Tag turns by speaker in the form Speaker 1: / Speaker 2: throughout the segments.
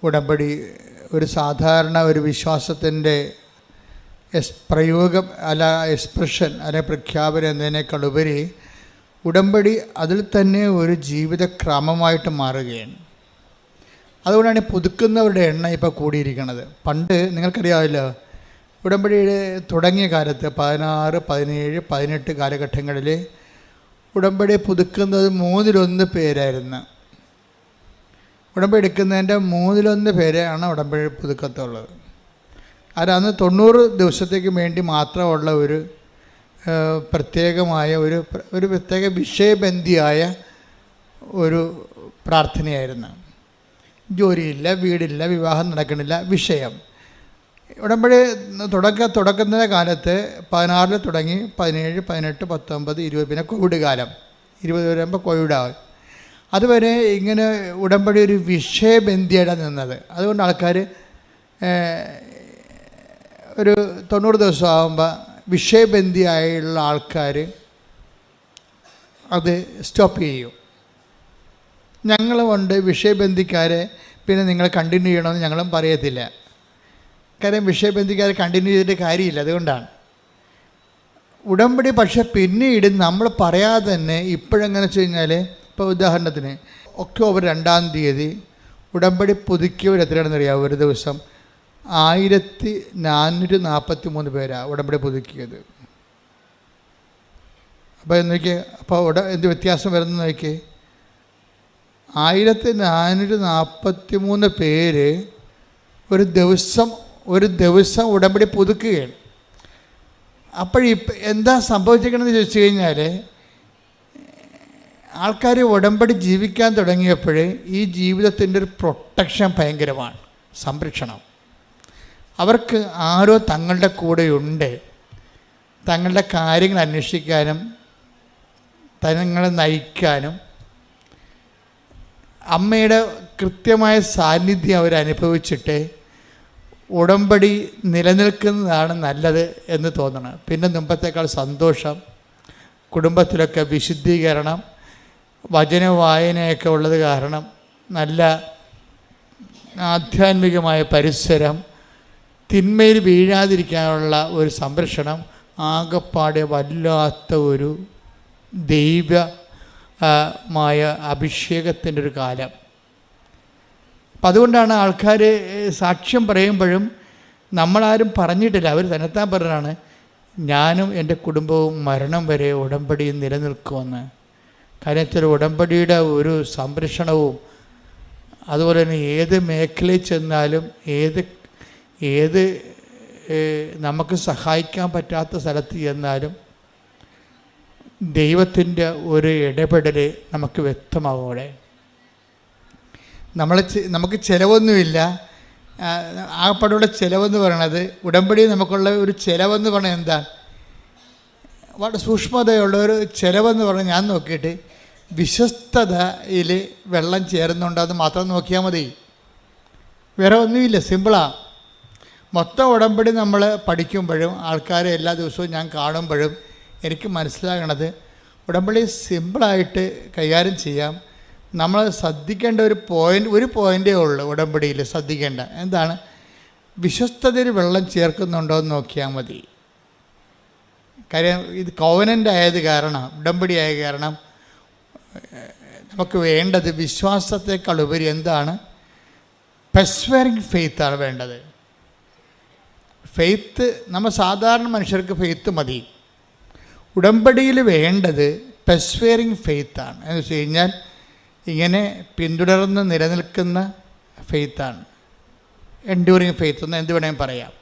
Speaker 1: ഉടമ്പടി ഒരു സാധാരണ ഒരു വിശ്വാസത്തിൻ്റെ പ്രയോഗം അല്ല, എക്സ്പ്രഷൻ അല്ലെ പ്രഖ്യാപനം എന്നതിനേക്കാളുപരി ഉടമ്പടി അതിൽ തന്നെ ഒരു ജീവിതക്രമമായിട്ട് മാറുകയാണ്. അതുകൊണ്ടാണ് പുതുക്കുന്നവരുടെ എണ്ണം ഇപ്പോൾ കൂടിയിരിക്കുന്നത്. പണ്ട് നിങ്ങൾക്കറിയാമല്ലോ, ഉടമ്പടി തുടങ്ങിയ കാലത്ത് 16, 17, 18 കാലഘട്ടങ്ങളിൽ ഉടമ്പടി പുതുക്കുന്നത് 1/3 പേരായിരുന്നു. ഉടമ്പടി എടുക്കുന്നതിൻ്റെ 1/3 പേരാണ് ഉടമ്പടി പുതുക്കത്തുള്ളത്. അന്ന് 90 ദിവസത്തേക്ക് വേണ്ടി മാത്രമുള്ള ഒരു പ്രത്യേകമായ ഒരു പ്രത്യേക വിഷയബന്ധിയായ ഒരു പ്രാർത്ഥനയായിരുന്നു. ജോലിയില്ല, വീടില്ല, വിവാഹം നടക്കണില്ല, വിഷയം. ഉടമ്പടി തുടക്കുന്ന കാലത്ത് 16 തുടങ്ങി 17, 18, 19, 20, പിന്നെ കോവിഡ് കാലം 20 വരുമ്പോൾ കോവിഡാവും. അതുവരെ ഇങ്ങനെ ഉടമ്പടി ഒരു വിഷയബന്ധിയാണ് നിന്നത്. അതുകൊണ്ട് ആൾക്കാർ ഒരു 90 ദിവസം ആകുമ്പോൾ വിഷയബന്ധിയായുള്ള ആൾക്കാർ അത് സ്റ്റോപ്പ് ചെയ്യും. ഞങ്ങളുമുണ്ട് വിഷയബന്ധിക്കാരെ, പിന്നെ നിങ്ങൾ കണ്ടിന്യൂ ചെയ്യണമെന്ന് ഞങ്ങളും പറയത്തില്ല. കാര്യം വിഷയബന്ധിക്കാരെ കണ്ടിന്യൂ ചെയ്തിട്ട് കാര്യമില്ല. അതുകൊണ്ടാണ് ഉടമ്പടി. പക്ഷേ പിന്നീട് നമ്മൾ പറയാതെ തന്നെ ഇപ്പോഴെങ്ങനെ വെച്ച് കഴിഞ്ഞാൽ, ഇപ്പോൾ ഉദാഹരണത്തിന് ഒക്ടോബർ 2-ാം തീയതി ഉടമ്പടി പുതുക്കിയവർ എത്രയാണെന്ന് അറിയാമോ? ഒരു ദിവസം 1443 പേരാണ് ഉടമ്പടി പുതുക്കിയത്. അപ്പോൾ നോക്കിയേ, അപ്പോൾ എന്ത് വ്യത്യാസം വരുന്നു നോക്കിയേ. 1443 പേര് ഒരു ദിവസം ഉടമ്പടി പുതുക്കുകയാണ്. എന്താ സംഭവിച്ചിരിക്കണമെന്ന് ചോദിച്ചു കഴിഞ്ഞാൽ, ആൾക്കാർ ഉടമ്പടി ജീവിക്കാൻ തുടങ്ങിയപ്പോൾ ഈ ജീവിതത്തിൻ്റെ ഒരു പ്രൊട്ടക്ഷൻ ഭയങ്കരമാണ്, സംരക്ഷണം. അവർക്ക് ആരോ തങ്ങളുടെ കൂടെയുണ്ട്, തങ്ങളുടെ കാര്യങ്ങൾ അന്വേഷിക്കാനും തങ്ങളെ നയിക്കാനും. അമ്മയുടെ കൃത്യമായ സാന്നിധ്യം അവരനുഭവിച്ചിട്ട് ഉടമ്പടി നിലനിൽക്കുന്നതാണ് നല്ലത് എന്ന് തോന്നണം. പിന്നെ മുമ്പത്തേക്കാൾ സന്തോഷം, കുടുംബത്തിലൊക്കെ വിശുദ്ധീകരണം, വചന വായനയൊക്കെ ഉള്ളത് കാരണം നല്ല ആധ്യാത്മികമായ പരിസരം, തിന്മയിൽ വീഴാതിരിക്കാനുള്ള ഒരു സംരക്ഷണം, ആകപ്പാടെ വല്ലാത്ത ഒരു ദൈവമായ അഭിഷേകത്തിൻ്റെ ഒരു കാലം. അപ്പം അതുകൊണ്ടാണ് ആൾക്കാർ സാക്ഷ്യം പറയുമ്പോഴും നമ്മളാരും പറഞ്ഞിട്ടില്ല, അവർ തന്നെത്താൻ പറഞ്ഞാണ്, ഞാനും എൻ്റെ കുടുംബവും മരണം വരെ ഉടമ്പടി നിലനിൽക്കുമെന്ന്. കാര്യത്തിൽ ഉടമ്പടിയുടെ ഒരു സംരക്ഷണവും, അതുപോലെ തന്നെ ഏത് മേഖലയിൽ ചെന്നാലും ഏത് നമുക്ക് സഹായിക്കാൻ പറ്റാത്ത സ്ഥലത്ത് ചെന്നാലും ദൈവത്തിൻ്റെ ഒരു ഇടപെടൽ നമുക്ക് വ്യക്തമാവും. അവിടെ നമുക്ക് ചിലവൊന്നുമില്ല. ആകപ്പാടുള്ള ചിലവെന്ന് പറയണത്, ഉടമ്പടി നമുക്കുള്ള ഒരു ചിലവെന്ന് പറഞ്ഞാൽ എന്താ, വളരെ സൂക്ഷ്മതയുള്ള ഒരു ചിലവെന്ന് പറഞ്ഞാൽ, ഞാൻ നോക്കിയിട്ട് വിശ്വസ്തതയിൽ വെള്ളം ചേരുന്നുണ്ടോ എന്ന് മാത്രം നോക്കിയാൽ മതി. വേറെ ഒന്നുമില്ല, സിമ്പിളാണ്. മൊത്തം ഉടമ്പടി നമ്മൾ പഠിക്കുമ്പോഴും ആൾക്കാരെ എല്ലാ ദിവസവും ഞാൻ കാണുമ്പോഴും എനിക്ക് മനസ്സിലാകണത്, ഉടമ്പടി സിമ്പിളായിട്ട് കൈകാര്യം ചെയ്യാം. നമ്മൾ ശ്രദ്ധിക്കേണ്ട ഒരു പോയിൻ്റേ ഉള്ളൂ ഉടമ്പടിയിൽ ശ്രദ്ധിക്കേണ്ട. എന്താണ്? വിശ്വസ്തതയിൽ വെള്ളം ചേർക്കുന്നുണ്ടോ എന്ന് നോക്കിയാൽ മതി. കാര്യം ഇത് കോവനൻ്റ് ആയത് കാരണം, ഉടമ്പടി ആയ കാരണം നമുക്ക് വേണ്ടത് വിശ്വാസത്തെക്കാൾ ഉപരി എന്താണ്? പെർസ്വേറിങ് ഫെയ്ത്താണ് വേണ്ടത്. ഫെയ്ത്ത്, നമ്മൾ സാധാരണ മനുഷ്യർക്ക് ഫെയ്ത്ത് മതി. ഉടമ്പടിയിൽ വേണ്ടത് പെർസ്വേറിങ് ഫെയ്ത്താണ്. എന്ന് വെച്ച് കഴിഞ്ഞാൽ ഇങ്ങനെ പിന്തുടർന്ന് നിലനിൽക്കുന്ന ഫെയ്ത്താണ്. എൻഡ്യൂറിങ് ഫെയ്ത്ത് എന്ന് എന്ത് വേണമെങ്കിൽ പറയാം.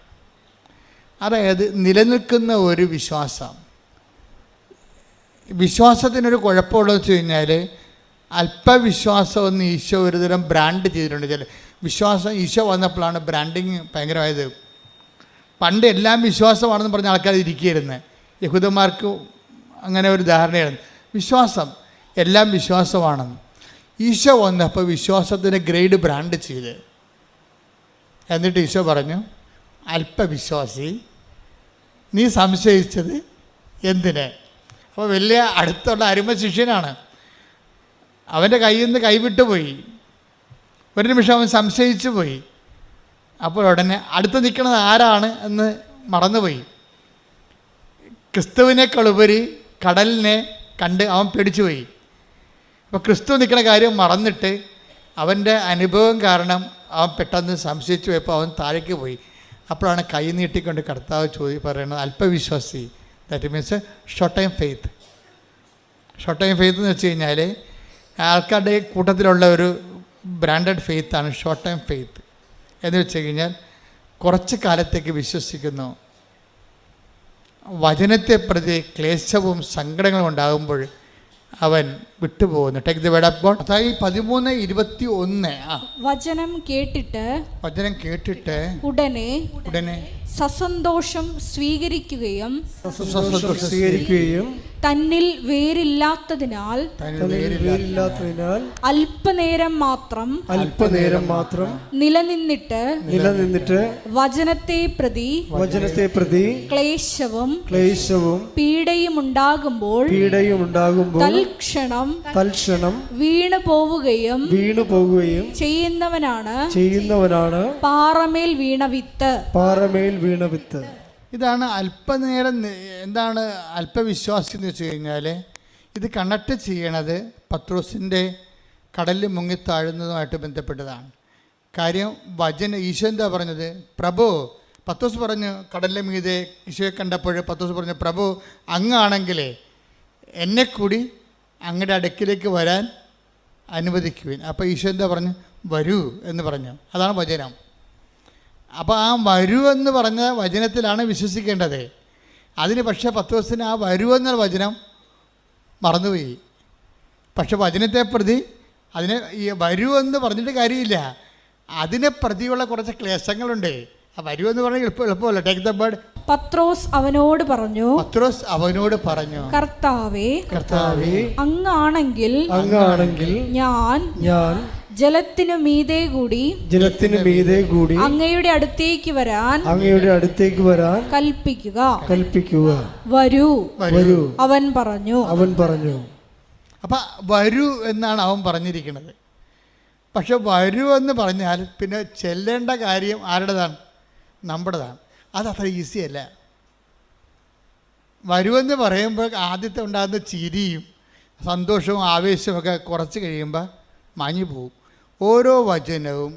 Speaker 1: അതായത് നിലനിൽക്കുന്ന ഒരു വിശ്വാസം. വിശ്വാസത്തിനൊരു കുഴപ്പമുള്ളതെന്ന് വെച്ച് കഴിഞ്ഞാൽ, അല്പവിശ്വാസമൊന്ന് ഈശോ ഒരു തരം ബ്രാൻഡ് ചെയ്തിട്ടുണ്ട്. ചില വിശ്വാസം ഈശോ വന്നപ്പോഴാണ് ബ്രാൻഡിങ് ഭയങ്കരമായത്. പണ്ട് എല്ലാം വിശ്വാസമാണെന്ന് പറഞ്ഞ ആൾക്കാർ ഇരിക്കുകയായിരുന്നു. യഹൂദന്മാർക്ക് അങ്ങനെ ഒരു ധാരണയായിരുന്നു, വിശ്വാസം എല്ലാം വിശ്വാസമാണെന്ന്. ഈശോ വന്നപ്പോൾ വിശ്വാസത്തിൻ്റെ ഗ്രേഡ് ബ്രാൻഡ് ചെയ്ത്, എന്നിട്ട് ഈശോ പറഞ്ഞു, അല്പവിശ്വാസി, നീ സംശയിച്ചത് എന്തിന്? അപ്പോൾ വലിയ അടുത്തുള്ള അരുമ ശിഷ്യനാണ്, അവൻ്റെ കയ്യിൽ നിന്ന് കൈവിട്ടു പോയി. ഒരു നിമിഷം അവൻ സംശയിച്ചു പോയി. അപ്പോൾ ഉടനെ അടുത്ത് നിൽക്കുന്നത് ആരാണ് എന്ന് മറന്നുപോയി. ക്രിസ്തുവിനേക്കാളുപരി കടലിനെ കണ്ട് അവൻ പേടിച്ചു പോയി. അപ്പോൾ ക്രിസ്തു നിൽക്കുന്ന കാര്യം മറന്നിട്ട് അവൻ്റെ അനുഭവം കാരണം അവൻ പെട്ടെന്ന് സംശയിച്ചു പോയപ്പോൾ അവൻ താഴേക്ക് പോയി. അപ്പോഴാണ് കൈ നീട്ടിക്കൊണ്ട് കർത്താവ് പറയുന്നത് അല്പവിശ്വാസി. That means short time faith. Short time faith എന്ന് വെച്ച് കഴിഞ്ഞാൽ ആൾക്കാരുടെ കൂട്ടത്തിലുള്ള ഒരു ബ്രാൻഡഡ് ഫെയ്ത്താണ് ഷോർട്ട് ടൈം ഫെയ്ത്ത്. എന്ന് വെച്ച് കഴിഞ്ഞാൽ കുറച്ച് കാലത്തേക്ക് വിശ്വസിക്കുന്നു. വചനത്തെ പ്രതി ക്ലേശവും സങ്കടങ്ങളും ഉണ്ടാകുമ്പോൾ അവൻ വിട്ടുപോകുന്നു. Take the word of God. അതായത് 13:21
Speaker 2: വചനം കേട്ടിട്ട്
Speaker 1: ഉടനെ
Speaker 2: സസന്തോഷം സ്വീകരിക്കുകയും തന്നിൽ വേരില്ലാത്തതിനാൽ അല്പനേരം മാത്രം നിലനിന്നിട്ട് വചനത്തെ പ്രതി ക്ലേശവും പീഡയും ഉണ്ടാകുമ്പോൾ തൽക്ഷണം വീണു പോവുകയും ചെയ്യുന്നവനാണ് പാറമേൽ വീണ വിത്ത്.
Speaker 1: ഇതാണ് അല്പനേരം. എന്താണ് അല്പവിശ്വാസി എന്ന് വെച്ച് കഴിഞ്ഞാൽ ഇത് കണക്ട് ചെയ്യണത് പത്രോസിൻ്റെ കടലിൽ മുങ്ങിത്താഴുന്നതുമായിട്ട് ബന്ധപ്പെട്ടതാണ്. കാര്യം ഈശോ എന്താ പറഞ്ഞത്? പ്രഭു, പത്രോസ് പറഞ്ഞു കടലിലെ മീതെ ഈശോയെ കണ്ടപ്പോൾ പത്രോസ് പറഞ്ഞു, പ്രഭു അങ്ങാണെങ്കിലേ എന്നെ കൂടി അങ്ങയുടെ അടുക്കിലേക്ക് വരാൻ അനുവദിക്കുവിൻ. അപ്പോൾ ഈശോ എന്താ പറഞ്ഞു? വരൂ എന്ന് പറഞ്ഞു. അതാണ് വചനം. അപ്പോൾ ആ വരൂ എന്ന് പറഞ്ഞ വചനത്തിലാണ് വിശ്വസിക്കേണ്ടത്. അതിന് പക്ഷേ പത്രോസിന് ആ വരൂ എന്നുള്ള വചനം മറന്നുപോയി. പക്ഷെ വചനത്തെ പ്രതി അതിനെ ഈ വരൂ എന്ന് പറഞ്ഞിട്ട് കാര്യമില്ല. അതിനെ പ്രതിയുള്ള കുറച്ച് ക്ലേശങ്ങളുണ്ട്. ആ വരൂ എന്ന് പറഞ്ഞാൽ എളുപ്പമല്ല. Take the bird.
Speaker 2: പത്രോസ് അവനോട് പറഞ്ഞു, കർത്താവേ അങ്ങാണെങ്കിൽ ഞാൻ ജലത്തിനു മീതെ കൂടി അങ്ങയുടെ അടുത്തേക്ക് വരാൻ കൽപ്പിക്കുക. വരൂ അവൻ പറഞ്ഞു.
Speaker 1: അപ്പം വരൂ എന്നാണ് അവൻ പറഞ്ഞിരിക്കുന്നത്. പക്ഷെ വരൂ എന്ന് പറഞ്ഞാൽ പിന്നെ ചെല്ലേണ്ട കാര്യം ആരുടേതാണ്? നമ്മുടേതാണ്. അതത്ര ഈസിയല്ല. വരുമെന്ന് പറയുമ്പോൾ ആദ്യത്തെ ഉണ്ടാകുന്ന ചിരിയും സന്തോഷവും ആവേശമൊക്കെ കുറച്ച് കഴിയുമ്പോൾ മാഞ്ഞു പോകും. ഓരോ വചനവും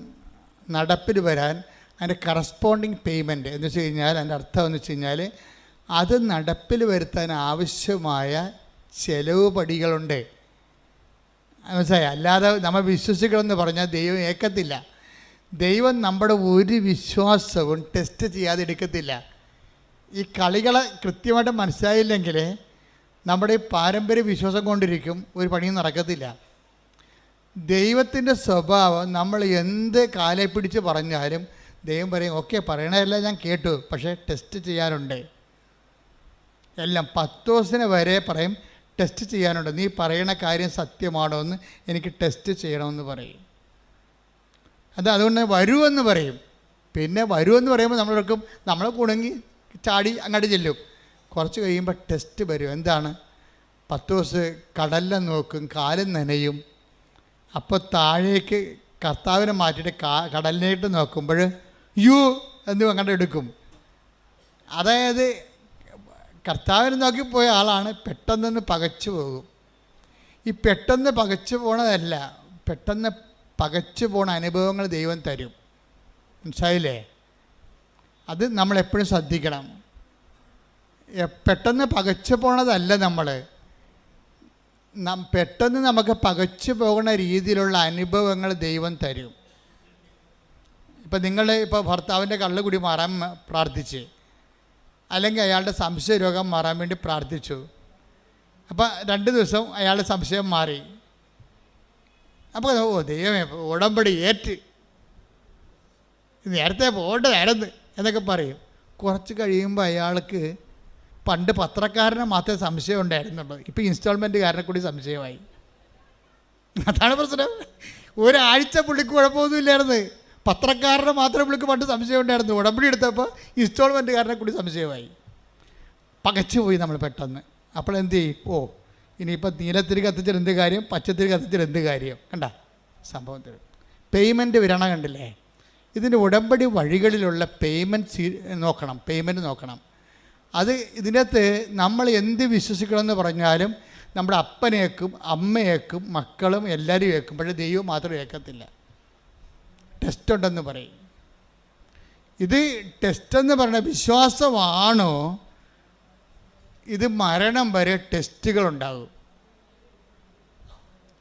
Speaker 1: നടപ്പിൽ വരാൻ അതിൻ്റെ കറസ്പോണ്ടിങ് പേയ്മെൻറ്റ് എന്ന് വെച്ച് കഴിഞ്ഞാൽ അതിൻ്റെ അർത്ഥം എന്ന് വെച്ച് കഴിഞ്ഞാൽ അത് നടപ്പിൽ വരുത്താൻ ആവശ്യമായ ചെലവ് പടികളുണ്ട്. മനസ്സിലായി? അല്ലാതെ നമ്മൾ വിശ്വസിക്കണമെന്ന് പറഞ്ഞാൽ ദൈവം ഏക്കത്തില്ല. ദൈവം നമ്മുടെ ഒരു വിശ്വാസവും ടെസ്റ്റ് ചെയ്യാതെ എടുക്കത്തില്ല. ഈ കളികളെ കൃത്യമായിട്ട് മനസ്സിലായില്ലെങ്കിൽ നമ്മുടെ ഈ പാരമ്പര്യ വിശ്വാസം കൊണ്ടിരിക്കും, ഒരു പണിയും നടക്കത്തില്ല. ദൈവത്തിൻ്റെ സ്വഭാവം നമ്മൾ എന്ത് കാലെ പിടിച്ച് പറഞ്ഞാലും ദൈവം പറയും, ഓക്കെ പറയണതല്ല ഞാൻ കേട്ടു, പക്ഷേ ടെസ്റ്റ് ചെയ്യാനുണ്ട്. എല്ലാം പത്തോസിനെ വരെ പറയും ടെസ്റ്റ് ചെയ്യാനുണ്ട്. നീ പറയണ കാര്യം സത്യമാണോ എന്ന് എനിക്ക് ടെസ്റ്റ് ചെയ്യണമെന്ന് പറയും. അതുകൊണ്ട് വരുമെന്ന് പറയും. പിന്നെ വരുമെന്ന് പറയുമ്പോൾ നമ്മളെ കുണുങ്ങി ചാടി അങ്ങോട്ട് ചെല്ലും. കുറച്ച് കഴിയുമ്പോൾ ടെസ്റ്റ് വരും. എന്താണ്? പത്തോസ് കടലിനെ നോക്കും, കാലും നനയും. അപ്പോൾ താഴേക്ക് കർത്താവിനെ മാറ്റിയിട്ട് കടലിനായിട്ട് നോക്കുമ്പോൾ എന്ന് അങ്ങോട്ട് എടുക്കും. അതായത് കർത്താവിനെ നോക്കിപ്പോയ ആളാണ് പെട്ടെന്ന് പകച്ചു പോകും. ഈ പെട്ടെന്ന് പകച്ചു പോണതല്ല, പെട്ടെന്ന് പകച്ചു പോണ അനുഭവങ്ങൾ ദൈവം തരും. മനസ്സിലായില്ലേ? അത് നമ്മളെപ്പോഴും ശ്രദ്ധിക്കണം. പെട്ടെന്ന് പകച്ചു പോണതല്ല, പെട്ടെന്ന് നമുക്ക് പകച്ചു പോകുന്ന രീതിയിലുള്ള അനുഭവങ്ങൾ ദൈവം തരും. നിങ്ങൾ ഭർത്താവിൻ്റെ കള്ളുകുടി മാറാൻ പ്രാർത്ഥിച്ച്, അല്ലെങ്കിൽ അയാളുടെ സംശയ രോഗം മാറാൻ വേണ്ടി പ്രാർത്ഥിച്ചു. അപ്പോൾ 2 ദിവസം അയാളുടെ സംശയം മാറി. അപ്പോൾ ദൈവമേ ഉടമ്പടി ഏറ്റ്, നേരത്തെ പോകേണ്ടതായിരുന്നു എന്നൊക്കെ പറയും. കുറച്ച് കഴിയുമ്പോൾ അയാൾക്ക് പണ്ട് പത്രക്കാരനെ മാത്രമേ സംശയം ഉണ്ടായിരുന്നുള്ളൂ, ഇപ്പോൾ ഇൻസ്റ്റാൾമെൻറ്റുകാരനെ കൂടി സംശയമായി. അതാണ് പ്രശ്നം. ഒരാഴ്ച പുള്ളിക്ക് കുഴപ്പമൊന്നുമില്ലായിരുന്നു. പത്രക്കാരനെ മാത്രമേ പുള്ളിക്ക് പണ്ട് സംശയം ഉണ്ടായിരുന്നു. ഉടമ്പടി എടുത്തപ്പോൾ ഇൻസ്റ്റാൾമെൻറ്റുകാരനെ കൂടി സംശയമായി. പകച്ചുപോയി നമ്മൾ പെട്ടെന്ന്. അപ്പോൾ എന്ത് ചെയ്യും? ഇനിയിപ്പോൾ നീലത്തിരി കത്തിച്ചാൽ എന്ത് കാര്യം, പച്ചത്തിരി കത്തിച്ചാൽ എന്ത് കാര്യം? കണ്ട സംഭവത്തിൽ പേയ്മെൻറ്റ് വിരണ കണ്ടില്ലേ? ഇതിൻ്റെ ഉടമ്പടി വഴികളിലുള്ള പേയ്മെൻറ്റ് നോക്കണം. അത് ഇതിനകത്ത് നമ്മൾ എന്ത് വിശ്വസിക്കണമെന്ന് പറഞ്ഞാലും നമ്മുടെ അപ്പനേക്കും അമ്മയേക്കും മക്കളും എല്ലാവരും ഏൽക്കും. പക്ഷേ ദൈവം മാത്രം ഏൽക്കത്തില്ല. ടെസ്റ്റ് ഉണ്ടെന്ന് പറയും. ഇത് ടെസ്റ്റെന്ന് പറഞ്ഞ വിശ്വാസമാണോ? ഇത് മരണം വരെ ടെസ്റ്റുകളുണ്ടാകും.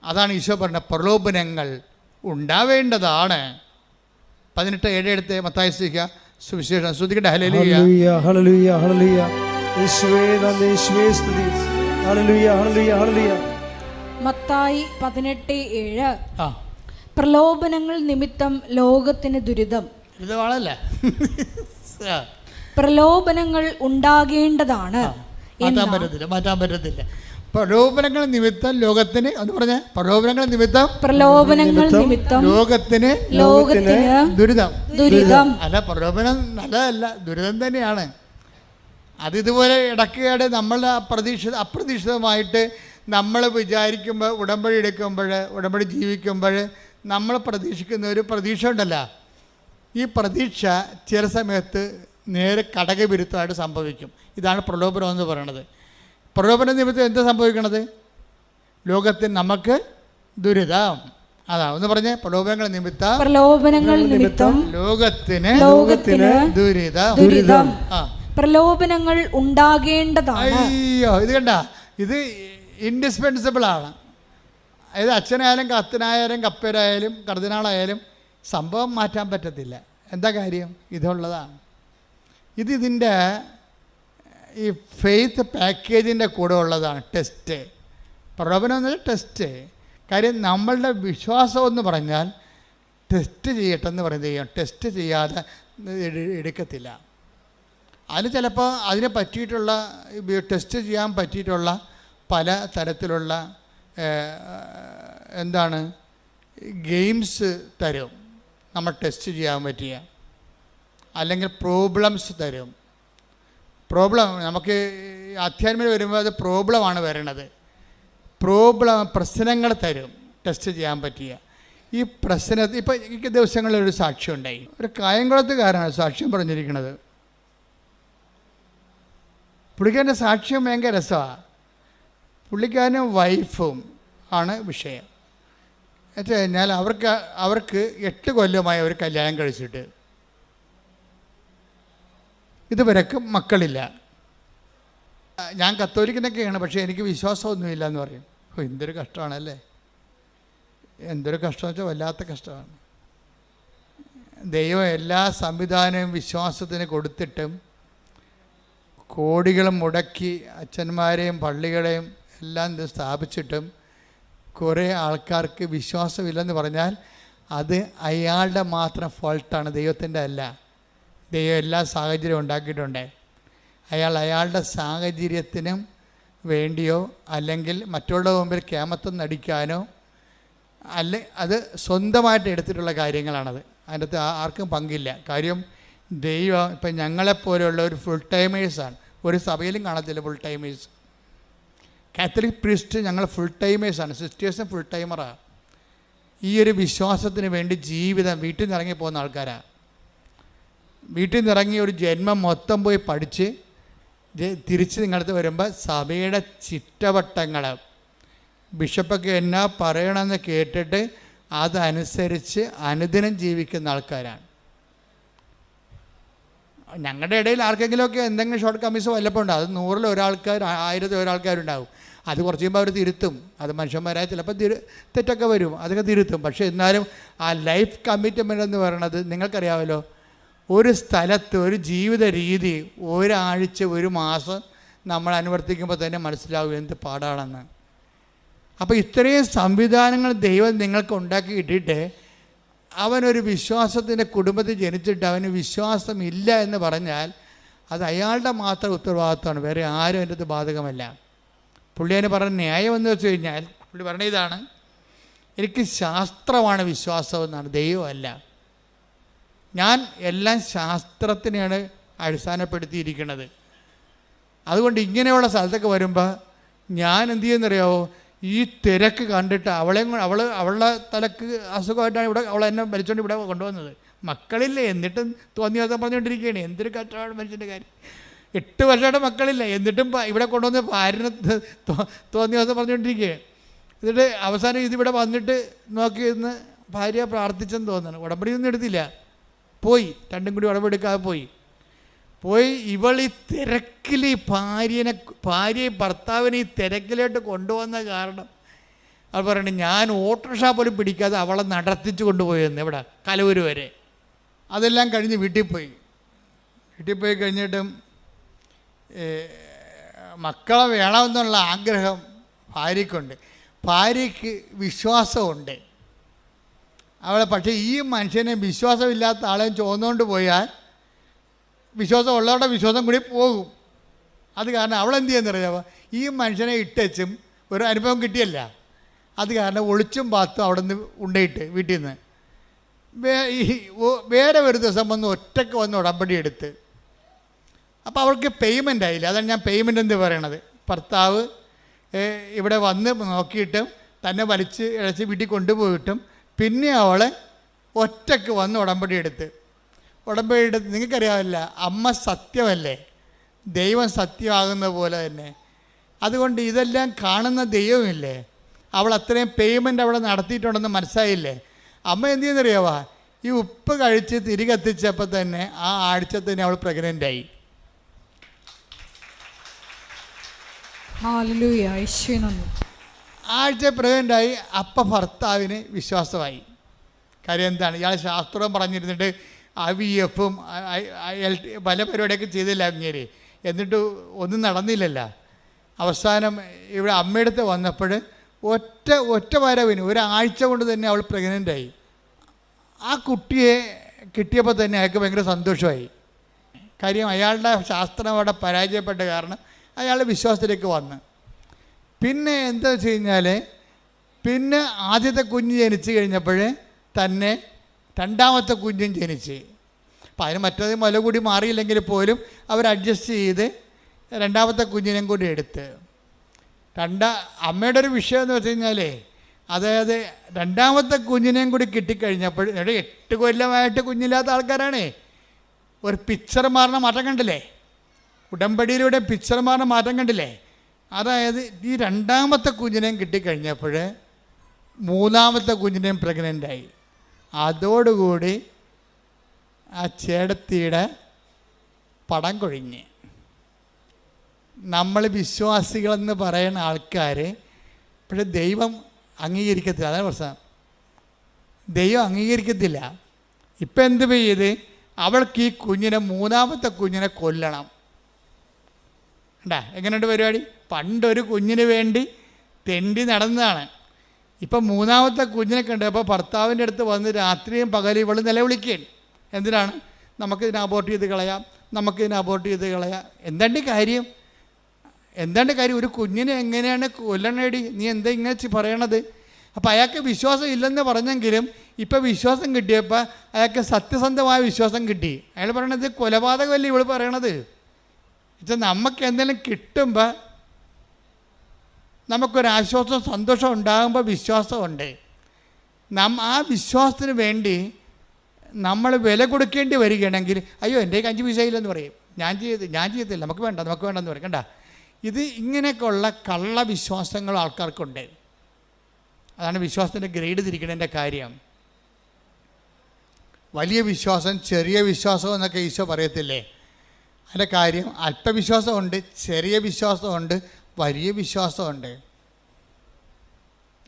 Speaker 1: അതാണ് ഈശോ പറഞ്ഞ പ്രലോഭനങ്ങൾ ഉണ്ടാവേണ്ടതാണ്. 18:7 എടുത്ത് മത്തായി സുവിശേഷം ശ്രദ്ധിക്കട്ടെ. ഹല്ലേലൂയ ഹല്ലേലൂയ ഹല്ലേലൂയ. യേശുവേ നന്ദി, യേശുവേ സ്തുതി. ഹല്ലേലൂയ ഹല്ലേലൂയ ഹല്ലേലൂയ.
Speaker 2: മത്തായി 18:7. പ്രലോഭനങ്ങൾ നിമിത്തം ലോകത്തിന് ദുരിതം.
Speaker 1: ഇതാണല്ലേ
Speaker 2: പ്രലോഭനങ്ങൾ ഉണ്ടാകേണ്ടതാണ്.
Speaker 1: മാറ്റാൻ പറ്റത്തില്ല. പ്രലോഭനങ്ങൾ നിമിത്തം ലോകത്തിന് എന്ന് പറഞ്ഞ പ്രലോഭനങ്ങൾ നിമിത്തം ലോകത്തിന് ദുരിതം. അല്ല, പ്രലോഭനം നല്ലതല്ല, ദുരിതം തന്നെയാണ്. അതിതുപോലെ ഇടയ്ക്കേടെ നമ്മൾ അപ്രതീക്ഷിതമായിട്ട് നമ്മൾ വിചാരിക്കുമ്പോൾ, ഉടമ്പടി എടുക്കുമ്പോൾ, ഉടമ്പടി ജീവിക്കുമ്പോൾ നമ്മൾ പ്രതീക്ഷിക്കുന്ന ഒരു പ്രതീക്ഷ ഉണ്ടല്ലോ, ഈ പ്രതീക്ഷ ചില സമയത്ത് നേരെ കടകവിരുദ്ധമായിട്ട് സംഭവിക്കും. ഇതാണ് പ്രലോഭനം എന്ന് പറയുന്നത്. പ്രലോഭന നിമിത്തം എന്താ സംഭവിക്കണത്? ലോകത്തിന് നമുക്ക് ദുരിതം. അതാ ഒന്ന് പറഞ്ഞേ, പ്രലോഭനങ്ങൾ നിമിത്തം ലോകത്തിന് ദുരിതം.
Speaker 2: പ്രലോഭനങ്ങൾ ഉണ്ടാകേണ്ടതാണ്.
Speaker 1: അയ്യോ, ഇത് കണ്ട, ഇത് ഇൻഡിസ്പെൻസിബിൾ ആണ്. അതായത് അച്ഛനായാലും കത്തനായാലും കപ്പേരായാലും കർദിനാളായാലും സംഭവം മാറ്റാൻ പറ്റത്തില്ല. എന്താ കാര്യം? ഇതുള്ളതാണ്. ഇതിൻ്റെ ഈ ഫെയ്ത്ത് പാക്കേജിൻ്റെ കൂടെ ഉള്ളതാണ് ടെസ്റ്റ്. പ്രലോഭനം എന്ന് വെച്ചാൽ ടെസ്റ്റ്. കാര്യം നമ്മളുടെ വിശ്വാസം എന്ന് പറഞ്ഞാൽ ടെസ്റ്റ് ചെയ്യട്ടെന്ന് പറയുന്നത് ടെസ്റ്റ് ചെയ്യാതെ എടുക്കത്തില്ല. അതിന് ചിലപ്പോൾ അതിനെ പറ്റിയിട്ടുള്ള ടെസ്റ്റ് ചെയ്യാൻ പറ്റിയിട്ടുള്ള പല തരത്തിലുള്ള ഗെയിംസ് തരും നമ്മൾ ടെസ്റ്റ് ചെയ്യാൻ പറ്റിയ, അല്ലെങ്കിൽ പ്രോബ്ലംസ് തരും. നമുക്ക് അധ്യാത്മം വരുമ്പോൾ അത് പ്രോബ്ലമാണ് വരണത്. പ്രശ്നങ്ങൾ തരും ടെസ്റ്റ് ചെയ്യാൻ പറ്റിയ. ഈ പ്രശ്നത്തിൽ ഇപ്പം ഈ ദിവസങ്ങളിലൊരു സാക്ഷ്യം ഉണ്ടായി. ഒരു കായംകുളത്തുകാരാണ് സാക്ഷ്യം പറഞ്ഞിരിക്കുന്നത്. പുള്ളിക്കാരൻ്റെ സാക്ഷ്യം ഭയങ്കര രസമാണ്. പുള്ളിക്കാരനും വൈഫും ആണ് വിഷയം. എന്നു കഴിഞ്ഞാൽ അവർക്ക് 8 കൊല്ലമായി അവർ കല്യാണം കഴിച്ചിട്ട് ഇതുവരെക്കും മക്കളില്ല. ഞാൻ കത്തോലിക്കനൊക്കെയാണ്, പക്ഷേ എനിക്ക് വിശ്വാസമൊന്നുമില്ല എന്ന് പറയും. എന്തൊരു കഷ്ടമാണല്ലേ, എന്തൊരു കഷ്ടമെന്ന് വെച്ചാൽ വല്ലാത്ത കഷ്ടമാണ്. ദൈവം എല്ലാ സംവിധാനവും വിശ്വാസത്തിന് കൊടുത്തിട്ടും കോടികളും മുടക്കി അച്ഛന്മാരെയും പള്ളികളെയും എല്ലാം സ്ഥാപിച്ചിട്ടും കുറേ ആൾക്കാർക്ക് വിശ്വാസമില്ലെന്ന് പറഞ്ഞാൽ അത് അയാളുടെ മാത്രം ഫോൾട്ടാണ്, ദൈവത്തിൻ്റെ അല്ല. ദൈവം എല്ലാ സാഹചര്യവും ഉണ്ടാക്കിയിട്ടുണ്ട്. അയാളുടെ സാഹചര്യത്തിനും വേണ്ടിയോ അല്ലെങ്കിൽ മറ്റുള്ളവരുടെ മുമ്പിൽ കേമത്വം നടിക്കാനോ അത് സ്വന്തമായിട്ട് എടുത്തിട്ടുള്ള കാര്യങ്ങളാണത്. അതിൻ്റെ അകത്ത് ആർക്കും പങ്കില്ല. കാര്യം ദൈവം ഇപ്പം ഞങ്ങളെപ്പോലെയുള്ള ഒരു ഫുൾ ടൈമേഴ്സാണ്. ഒരു സഭയിലും കാണത്തില്ല ഫുൾ ടൈമേഴ്സ്. കാത്തലിക് പ്രീസ്റ്റ് ഞങ്ങൾ ഫുൾ ടൈമേഴ്സാണ്, സിസ്റ്റേഴ്സും ഫുൾ ടൈമറാണ്. ഈ ഒരു വിശ്വാസത്തിന് വേണ്ടി ജീവിതം വീട്ടിൽ നിന്ന് ഇറങ്ങി പോകുന്ന ആൾക്കാരാണ്. വീട്ടിൽ നിന്ന് ഇറങ്ങി ഒരു ജന്മം മൊത്തം പോയി പഠിച്ച് തിരിച്ച് നിങ്ങളടുത്ത് വരുമ്പോൾ സഭയുടെ ചിട്ടവട്ടങ്ങൾ ബിഷപ്പൊക്കെ എന്നാ പറയണമെന്ന് കേട്ടിട്ട് അതനുസരിച്ച് അനുദിനം ജീവിക്കുന്ന ആൾക്കാരാണ്. ഞങ്ങളുടെ ഇടയിൽ ആർക്കെങ്കിലുമൊക്കെ എന്തെങ്കിലും ഷോർട്ട് കമ്മീസ് വല്ലപ്പോൾ ഉണ്ടാകും. അത് 100-ൽ ഒരാൾക്കാർ 1000-ൽ ഒരാൾക്കാരുണ്ടാവും. അത് കുറച്ച് കഴിയുമ്പോൾ അവർ തിരുത്തും. അത് മനുഷ്യന്മാരായ ചിലപ്പോൾ തെറ്റൊക്കെ വരും, അതൊക്കെ തിരുത്തും. പക്ഷേ എന്നാലും ആ ലൈഫ് കമ്മിറ്റ്മെൻ്റ് എന്ന് പറയുന്നത് നിങ്ങൾക്കറിയാമല്ലോ. ഒരു സ്ഥലത്ത് ഒരു ജീവിത രീതി ഒരാഴ്ച 1 മാസം നമ്മൾ അനുവർത്തിക്കുമ്പോൾ തന്നെ മനസ്സിലാവും എന്ത് പാടാണെന്ന്. അപ്പോൾ ഇത്രയും സംവിധാനങ്ങൾ ദൈവം നിങ്ങൾക്ക് ഉണ്ടാക്കി ഇട്ടിട്ട് അവനൊരു വിശ്വാസത്തിൻ്റെ കുടുംബത്തിൽ ജനിച്ചിട്ട് അവന് വിശ്വാസമില്ല എന്ന് പറഞ്ഞാൽ അത് അയാളുടെ മാത്രം ഉത്തരവാദിത്വമാണ്, വേറെ ആരും എൻ്റെ അത് ബാധകമല്ല. പുള്ളിയെ പറഞ്ഞ ന്യായം എന്ന് വെച്ച് കഴിഞ്ഞാൽ പുള്ളി പറഞ്ഞ ഇതാണ്, എനിക്ക് ശാസ്ത്രമാണ് വിശ്വാസം എന്നാണ്, ദൈവമല്ല. ഞാൻ എല്ലാം ശാസ്ത്രത്തിനെയാണ് അടിസ്ഥാനപ്പെടുത്തിയിരിക്കുന്നത്. അതുകൊണ്ട് ഇങ്ങനെയുള്ള സ്ഥലത്തൊക്കെ വരുമ്പോൾ ഞാൻ എന്ത് ചെയ്യുന്നറിയാമോ, ഈ തിരക്ക് കണ്ടിട്ട് അവളുടെ തലക്ക് അസുഖമായിട്ടാണ് ഇവിടെ എന്നെ വലിച്ചുകൊണ്ട് ഇവിടെ കൊണ്ടുവന്നത്. മക്കളില്ല, എന്നിട്ടും തോന്നിയ ദിവസം പറഞ്ഞുകൊണ്ടിരിക്കുകയാണ്. എന്തൊരു കഷ്ടമാണ് മനുഷ്യൻ്റെ കാര്യം. 8 വർഷമായിട്ട് മക്കളില്ല, എന്നിട്ടും ഇവിടെ കൊണ്ടുവന്ന് ഭാര്യനെ തോന്നിയ ദിവസം പറഞ്ഞുകൊണ്ടിരിക്കുകയാണ്. എന്നിട്ട് അവസാനം ഇതിവിടെ വന്നിട്ട് നോക്കി നിന്ന് ഭാര്യ പ്രാർത്ഥിച്ചെന്ന് തോന്നുന്നു. ഉടമ്പടിയൊന്നും എടുത്തില്ല, പോയി. രണ്ടും കൂടി ഉടമ്പെടുക്കാതെ പോയി. ഇവൾ ഈ തിരക്കിൽ ഈ ഭാര്യയെ ഭർത്താവിനെ ഈ തിരക്കിലോട്ട് കൊണ്ടുവന്ന കാരണം അത് പറയണേ, ഞാൻ ഓട്ടോറിക്ഷ പോലും പിടിക്കാതെ അവളെ നടത്തിച്ച് കൊണ്ടുപോയെന്ന് ഇവിടെ കലവൂര് വരെ. അതെല്ലാം കഴിഞ്ഞ് വീട്ടിൽ പോയി കഴിഞ്ഞിട്ടും മക്കളെ വേണമെന്നുള്ള ആഗ്രഹം ഭാര്യയ്ക്കുണ്ട്. ഭാര്യയ്ക്ക് വിശ്വാസമുണ്ട് അവളെ. പക്ഷേ ഈ മനുഷ്യനെ വിശ്വാസമില്ലാത്ത ആളെയും ചോന്നുകൊണ്ട് പോയാൽ വിശ്വാസം ഉള്ളവരുടെ വിശ്വാസം കൂടി പോകും. അത് കാരണം അവളെന്ത് ചെയ്യുന്നറിയാമോ, ഈ മനുഷ്യനെ ഇട്ടും ഒരു അനുഭവം കിട്ടിയല്ല, അത് കാരണം ഒളിച്ചും പാത്തും അവിടെ നിന്ന് ഉണ്ടയിട്ട് വീട്ടിൽ നിന്ന് വേറെ ഒരു ദിവസം ഒറ്റയ്ക്ക് വന്ന് ഉടമ്പടി എടുത്ത്. അപ്പോൾ അവൾക്ക് പേയ്മെൻ്റ് ആയില്ല. അതാണ് ഞാൻ പേയ്മെൻ്റ് എന്ന് പറയണത്. ഭർത്താവ് ഇവിടെ വന്ന് നോക്കിയിട്ടും തന്നെ വലിച്ച് ഇഴച്ച് വീട്ടിൽ കൊണ്ടുപോയിട്ടും പിന്നെ അവളെ ഒറ്റയ്ക്ക് വന്ന് ഉടമ്പടി എടുത്ത് നിങ്ങൾക്കറിയാമല്ല, അമ്മ സത്യമല്ലേ, ദൈവം സത്യമാകുന്ന പോലെ തന്നെ. അതുകൊണ്ട് ഇതെല്ലാം കാണുന്ന ദൈവമില്ലേ, അവൾ അത്രയും പേയ്മെൻറ്റ് അവിടെ നടത്തിയിട്ടുണ്ടെന്ന് മനസ്സിലായില്ലേ. അമ്മ എന്ത് ചെയ്യുന്നറിയാവാ, ഈ ഉപ്പ് കഴിച്ച് തിരികെ എത്തിച്ചപ്പോൾ തന്നെ ആ ആഴ്ച തന്നെ അവൾ പ്രഗ്നൻ്റായി. ആഴ്ച പ്രഗ്നൻ്റായി. അപ്പം ഭർത്താവിന് വിശ്വാസമായി. കാര്യം എന്താണ്, ഇയാൾ ശാസ്ത്രം പറഞ്ഞിരുന്നിട്ട് IVF-ഉം പല പരിപാടിയൊക്കെ ചെയ്തില്ല അങ്ങേര്, എന്നിട്ട് ഒന്നും നടന്നില്ലല്ലോ. അവസാനം ഇവിടെ അമ്മയുടെ അടുത്ത് വന്നപ്പോൾ ഒറ്റ വരവിന് ഒരാഴ്ച കൊണ്ട് തന്നെ അവൾ പ്രഗ്നൻ്റായി. ആ കുട്ടിയെ കിട്ടിയപ്പോൾ തന്നെ അയാൾക്ക് ഭയങ്കര സന്തോഷമായി. കാര്യം അയാളുടെ ശാസ്ത്രം അവിടെ പരാജയപ്പെട്ട കാരണം അയാൾ വിശ്വാസത്തിലേക്ക് വന്ന്. പിന്നെ എന്താ വെച്ച് കഴിഞ്ഞാൽ, പിന്നെ ആദ്യത്തെ കുഞ്ഞ് ജനിച്ച് കഴിഞ്ഞപ്പോൾ തന്നെ രണ്ടാമത്തെ കുഞ്ഞും ജനിച്ച്. അപ്പം അതിന് മറ്റേത് മുല കൂടി മാറിയില്ലെങ്കിൽ പോലും അവർ അഡ്ജസ്റ്റ് ചെയ്ത് രണ്ടാമത്തെ കുഞ്ഞിനെയും കൂടി എടുത്ത്. അമ്മയുടെ ഒരു വിഷയം എന്ന് വെച്ച് കഴിഞ്ഞാൽ, അതായത് രണ്ടാമത്തെ കുഞ്ഞിനെയും കൂടി കിട്ടിക്കഴിഞ്ഞപ്പോൾ 8 കൊല്ലമായിട്ട് കുഞ്ഞില്ലാത്ത ആൾക്കാരാണ്. ഒരു പിക്ചർ മാറുന്ന മാറ്റം കണ്ടില്ലേ, ഉടമ്പടിയിലൂടെ പിക്ചർ മാറുന്ന മാറ്റം കണ്ടില്ലേ. അതായത് ഈ രണ്ടാമത്തെ കുഞ്ഞിനെയും കിട്ടിക്കഴിഞ്ഞപ്പോൾ മൂന്നാമത്തെ കുഞ്ഞിനെയും പ്രഗ്നൻ്റായി. അതോടുകൂടി ആ ചേടത്തിയുടെ പടം കൊഴിഞ്ഞ്. നമ്മൾ വിശ്വാസികളെന്ന് പറയുന്ന ആൾക്കാർ പക്ഷെ ദൈവം അംഗീകരിക്കത്തില്ല. അതാണ് പ്രശ്നം, ദൈവം അംഗീകരിക്കത്തില്ല. ഇപ്പം എന്ത് ചെയ്ത്, അവൾക്ക് ഈ മൂന്നാമത്തെ കുഞ്ഞിനെ കൊല്ലണം. എങ്ങനെയുണ്ട് പരിപാടി? പണ്ടൊരു കുഞ്ഞിന് വേണ്ടി തെണ്ടി നടന്നതാണ്. ഇപ്പം മൂന്നാമത്തെ കുഞ്ഞിനെ കണ്ടപ്പോൾ ഭർത്താവിൻ്റെ അടുത്ത് വന്ന് രാത്രിയും പകലും ഇവൾ നിലവിളിക്കുകയാണ്. എന്തിനാണ്? നമുക്കിതിനെ അബോർട്ട് ചെയ്ത് കളയാം, നമുക്കിതിനെ അബോർട്ട് ചെയ്ത് കളയാം. എന്താണ്ട് കാര്യം? ഒരു കുഞ്ഞിനെ എങ്ങനെയാണ് കൊല്ലണേടി? നീ എന്താ ഇങ്ങനെ പറയണത്? അപ്പോൾ അയാൾക്ക് വിശ്വാസം ഇല്ലെന്ന് പറഞ്ഞെങ്കിലും ഇപ്പം വിശ്വാസം കിട്ടിയപ്പോൾ അയാൾക്ക് സത്യസന്ധമായ വിശ്വാസം കിട്ടി. അയാൾ പറയണത് കൊലപാതകമല്ലേ ഇവൾ പറയണത്. വെച്ചാൽ നമുക്ക് എന്തെങ്കിലും കിട്ടുമ്പോൾ നമുക്കൊരാശ്വാസം സന്തോഷം ഉണ്ടാകുമ്പോൾ വിശ്വാസമുണ്ട്. ആ വിശ്വാസത്തിന് വേണ്ടി നമ്മൾ വില കൊടുക്കേണ്ടി വരികയാണെങ്കിൽ, അയ്യോ എൻ്റെ 5 പൈസ ഇല്ലെന്ന് പറയും, ഞാൻ ചെയ്യത്തില്ല, നമുക്ക് വേണ്ടെന്ന് പറയും. കണ്ട, ഇത് ഇങ്ങനെയൊക്കെയുള്ള കള്ള വിശ്വാസങ്ങൾ ആൾക്കാർക്കുണ്ട്. അതാണ് വിശ്വാസത്തിൻ്റെ ഗ്രേഡ് തിരിക്കണതിൻ്റെ കാര്യം. വലിയ വിശ്വാസം, ചെറിയ വിശ്വാസം എന്നൊക്കെ ഈശോ പറയത്തില്ലേ? അതിൻ്റെ കാര്യം അല്പവിശ്വാസമുണ്ട്, ചെറിയ വിശ്വാസമുണ്ട്, വലിയ വിശ്വാസമുണ്ട്.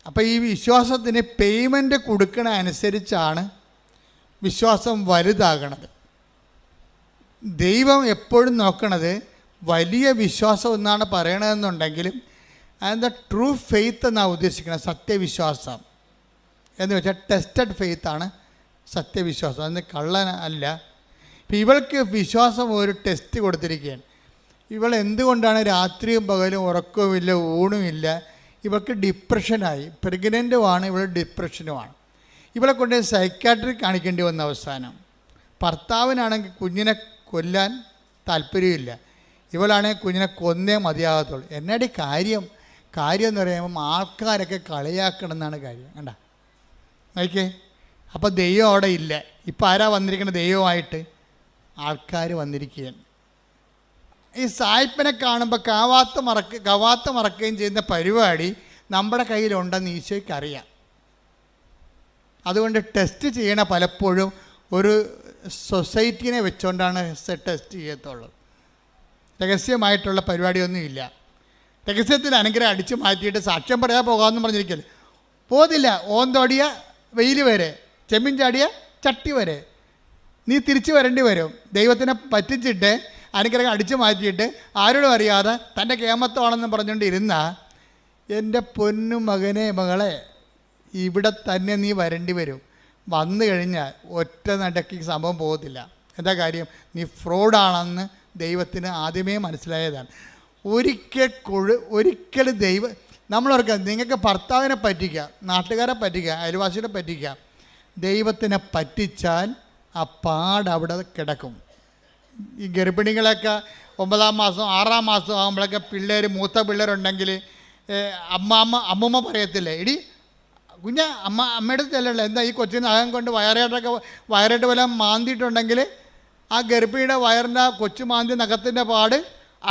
Speaker 1: അപ്പോൾ ഈ വിശ്വാസത്തിന് പേയ്മെൻറ്റ് കൊടുക്കണ അനുസരിച്ചാണ് വിശ്വാസം വലുതാകണത്. ദൈവം എപ്പോഴും നോക്കണത് വലിയ വിശ്വാസം എന്നാണ് പറയണതെന്നുണ്ടെങ്കിലും അതെന്താ ട്രൂ ഫെയ്ത്ത് എന്നാണ് ഉദ്ദേശിക്കുന്നത്. സത്യവിശ്വാസം എന്ന് വെച്ചാൽ ടെസ്റ്റഡ് ഫെയ്ത്താണ് സത്യവിശ്വാസം, അതിന് കള്ളൻ അല്ല. ഇപ്പം ഇവൾക്ക് വിശ്വാസം ഒരു ടെസ്റ്റ് കൊടുത്തിരിക്കുകയാണ്. ഇവൾ എന്തുകൊണ്ടാണ് രാത്രിയും പകലും ഉറക്കവുമില്ല, ഊണുമില്ല? ഇവൾക്ക് ഡിപ്രഷനായി. പ്രഗ്നൻ്റുമാണ്, ഇവൾ ഡിപ്രഷനുമാണ്. ഇവളെ കൊണ്ട് സൈക്കാട്രിക് കാണിക്കേണ്ടി വന്ന അവസാനം. ഭർത്താവിനാണെങ്കിൽ കുഞ്ഞിനെ കൊല്ലാൻ താല്പര്യമില്ല, ഇവളാണെങ്കിൽ കുഞ്ഞിനെ കൊന്നേ മതിയാകത്തുള്ളൂ. എന്നാടി കാര്യം? കാര്യം എന്ന് പറയുമ്പം ആൾക്കാരൊക്കെ കളിയാക്കണം എന്നാണ് കാര്യം. കണ്ട നോക്കിയേ, അപ്പോൾ ദൈവം അവിടെ ഇല്ല. ഇപ്പം ആരാ വന്നിരിക്കുന്നത് ദൈവമായിട്ട്? ആൾക്കാർ വന്നിരിക്കുകയാണ്. ഈ സായിപ്പിനെ കാണുമ്പോൾ കവാത്ത മറക്കുകയും ചെയ്യുന്ന പരിപാടി നമ്മുടെ കയ്യിലുണ്ടെന്ന് ഈശോയ്ക്ക് അറിയാം. അതുകൊണ്ട് ടെസ്റ്റ് ചെയ്യണ പലപ്പോഴും ഒരു സൊസൈറ്റീനെ വെച്ചുകൊണ്ടാണ് ടെസ്റ്റ് ചെയ്യത്തുള്ളത്. രഹസ്യമായിട്ടുള്ള പരിപാടിയൊന്നുമില്ല. രഹസ്യത്തിൽ അനുഗ്രഹം അടിച്ചു മാറ്റിയിട്ട് സാക്ഷ്യം പറയാൻ പോകാമെന്ന് പറഞ്ഞിരിക്കല്ലേ, പോതില്ല. ഓന്തോടിയ വെയിൽ വരെ, ചെമ്മീൻ ചാടിയ ചട്ടി വരെ നീ തിരിച്ചു വരേണ്ടി വരും. ദൈവത്തിനെ പറ്റിച്ചിട്ട് അനുഗ്രഹം അടിച്ചു മാറ്റിയിട്ട് ആരോടും അറിയാതെ തൻ്റെ കേമത്തമാണെന്ന് പറഞ്ഞുകൊണ്ട് ഇരുന്ന എൻ്റെ പൊന്നു മകനെ മകളെ, ഇവിടെ തന്നെ നീ വരേണ്ടി വരും. വന്നു കഴിഞ്ഞാൽ ഒറ്റ നടക്കി സംഭവം പോകത്തില്ല. എന്താ കാര്യം? നീ ഫ്രോഡാണെന്ന് ദൈവത്തിന് ആദ്യമേ മനസ്സിലായതാണ്. ഒരിക്കൽ നമ്മളോർക്കുക, നിങ്ങൾക്ക് ഭർത്താവിനെ പറ്റിക്കുക, നാട്ടുകാരെ പറ്റിക്കുക, അയൽവാസികളെ പറ്റിക്കുക. ദൈവത്തിനെ പറ്റിച്ചാൽ ആ പാട് അവിടെ കിടക്കും. ഈ ഗർഭിണികളൊക്കെ 9-ാം മാസം 6-ാം മാസം ആകുമ്പോഴൊക്കെ മൂത്ത പിള്ളേരുണ്ടെങ്കിൽ അമ്മൂമ്മ പറയത്തില്ലേ, എടി കുഞ്ഞ അമ്മയുടെ ചെല്ലല്ലോ, എന്താ ഈ കൊച്ചിന് അകം കൊണ്ട് വയറായിട്ട് വല്ലതും മാന്തിയിട്ടുണ്ടെങ്കിൽ ആ ഗർഭിണിയുടെ വയറിൻ്റെ കൊച്ചു മാന്തി നഖത്തിൻ്റെ പാട്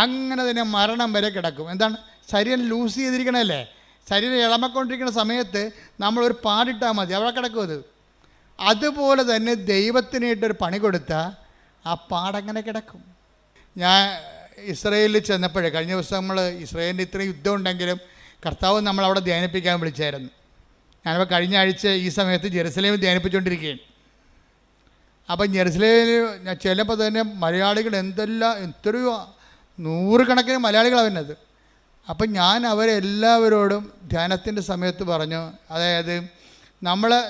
Speaker 1: അങ്ങനെ തന്നെ മരണം വരെ കിടക്കും. എന്താണ്? ശരീരം ലൂസ് ചെയ്തിരിക്കണല്ലേ. ശരീരം ഇളമക്കൊണ്ടിരിക്കുന്ന സമയത്ത് നമ്മളൊരു പാടിട്ടാൽ മതി, അവിടെ കിടക്കും അത്. അതുപോലെ തന്നെ ദൈവത്തിനായിട്ടൊരു പണി കൊടുത്താൽ ആ പാടങ്ങനെ കിടക്കും. ഞാൻ ഇസ്രയേലിൽ ചെന്നപ്പോഴേ, കഴിഞ്ഞ ദിവസം നമ്മൾ ഇസ്രയേലിൻ്റെ ഇത്രയും യുദ്ധം ഉണ്ടെങ്കിലും കർത്താവ് നമ്മളവിടെ ധ്യാനിപ്പിക്കാൻ വിളിച്ചായിരുന്നു. ഞാനിപ്പോൾ കഴിഞ്ഞ ആഴ്ച ഈ സമയത്ത് ജെറുസലേമിൽ ധ്യാനിപ്പിച്ചുകൊണ്ടിരിക്കുകയാണ്. അപ്പം ജെറുസലേമിൽ ഞാൻ ചെല്ലുമ്പോൾ തന്നെ മലയാളികൾ എത്രയോ 100 കണക്കിന് മലയാളികളാണ് വരുന്നത്. അപ്പം ഞാൻ അവരെല്ലാവരോടും ധ്യാനത്തിൻ്റെ സമയത്ത് പറഞ്ഞു, അതായത്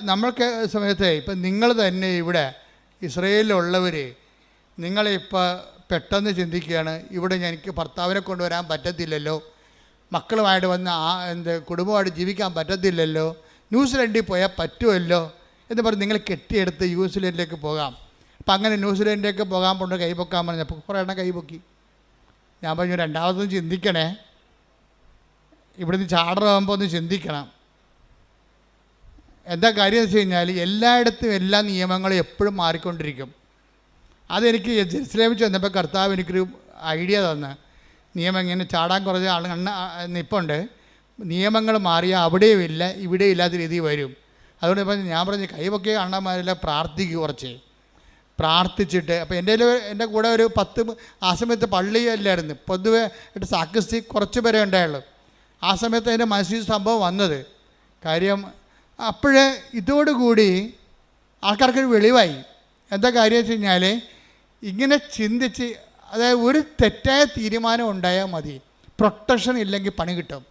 Speaker 1: നമ്മൾക്ക് സമയത്ത് ഇപ്പം നിങ്ങൾ തന്നെ ഇവിടെ ഇസ്രയേലിലുള്ളവർ നിങ്ങളിപ്പോൾ പെട്ടെന്ന് ചിന്തിക്കുകയാണ്, ഇവിടെ എനിക്ക് ഭർത്താവിനെ കൊണ്ടുവരാൻ പറ്റത്തില്ലല്ലോ, മക്കളുമായിട്ട് വന്ന് കുടുംബമായിട്ട് ജീവിക്കാൻ പറ്റത്തില്ലല്ലോ, ന്യൂസിലൻഡിൽ പോയാൽ പറ്റുമല്ലോ എന്ന് പറഞ്ഞ് നിങ്ങൾ കെട്ടിയെടുത്ത് ന്യൂസിലൻഡിലേക്ക് പോകാം. അപ്പം അങ്ങനെ ന്യൂസിലൻഡിലേക്ക് പോകാൻ കൊണ്ട് കൈപൊക്കാൻ പറഞ്ഞപ്പോൾ കുറേ എണ്ണം കൈപൊക്കി. ഞാൻ പറഞ്ഞു, രണ്ടാമതൊന്നും ചിന്തിക്കണേ, ഇവിടുന്ന് ചാടറാകുമ്പോൾ ഒന്ന് ചിന്തിക്കണം. എന്താ കാര്യം എന്ന് വെച്ച് കഴിഞ്ഞാൽ എല്ലായിടത്തും എല്ലാ നിയമങ്ങളും എപ്പോഴും മാറിക്കൊണ്ടിരിക്കും. അതെനിക്ക് ജെറുസലേമിൽ ചെന്നപ്പോൾ കർത്താവ് എനിക്കൊരു ഐഡിയ തന്ന്, നിയമം ഇങ്ങനെ ചാടാൻ കുറച്ച് നിപ്പുണ്ട്, നിയമങ്ങൾ മാറിയാൽ അവിടെയും ഇല്ല ഇവിടെയും ഇല്ലാത്ത രീതി വരും. അതുകൊണ്ട് ഇപ്പം ഞാൻ പറഞ്ഞു, കൈവൊക്കെ അണ്ണന്മാരെല്ലാം പ്രാർത്ഥിക്കുക, കുറച്ച് പ്രാർത്ഥിച്ചിട്ട്. അപ്പോൾ എൻ്റെ കൂടെ ഒരു 10 ആ സമയത്ത് പള്ളിയല്ലായിരുന്നു, പൊതുവെ സാക്രിസ്റ്റി കുറച്ച് പേരെ ഉണ്ടായുള്ളൂ. ആ സമയത്ത് അതിൻ്റെ മനസ്സിൽ സംഭവം വന്നത് കാര്യം. അപ്പോഴേ ഇതോടുകൂടി ആൾക്കാർക്കൊരു വെളിവായി. എന്താ കാര്യം വെച്ച് കഴിഞ്ഞാൽ, ഇങ്ങനെ ചിന്തിച്ച്, അതായത് ഒരു തെറ്റായ തീരുമാനം ഉണ്ടായാൽ മതി, പ്രൊട്ടക്ഷൻ ഇല്ലെങ്കിൽ പണി കിട്ടും.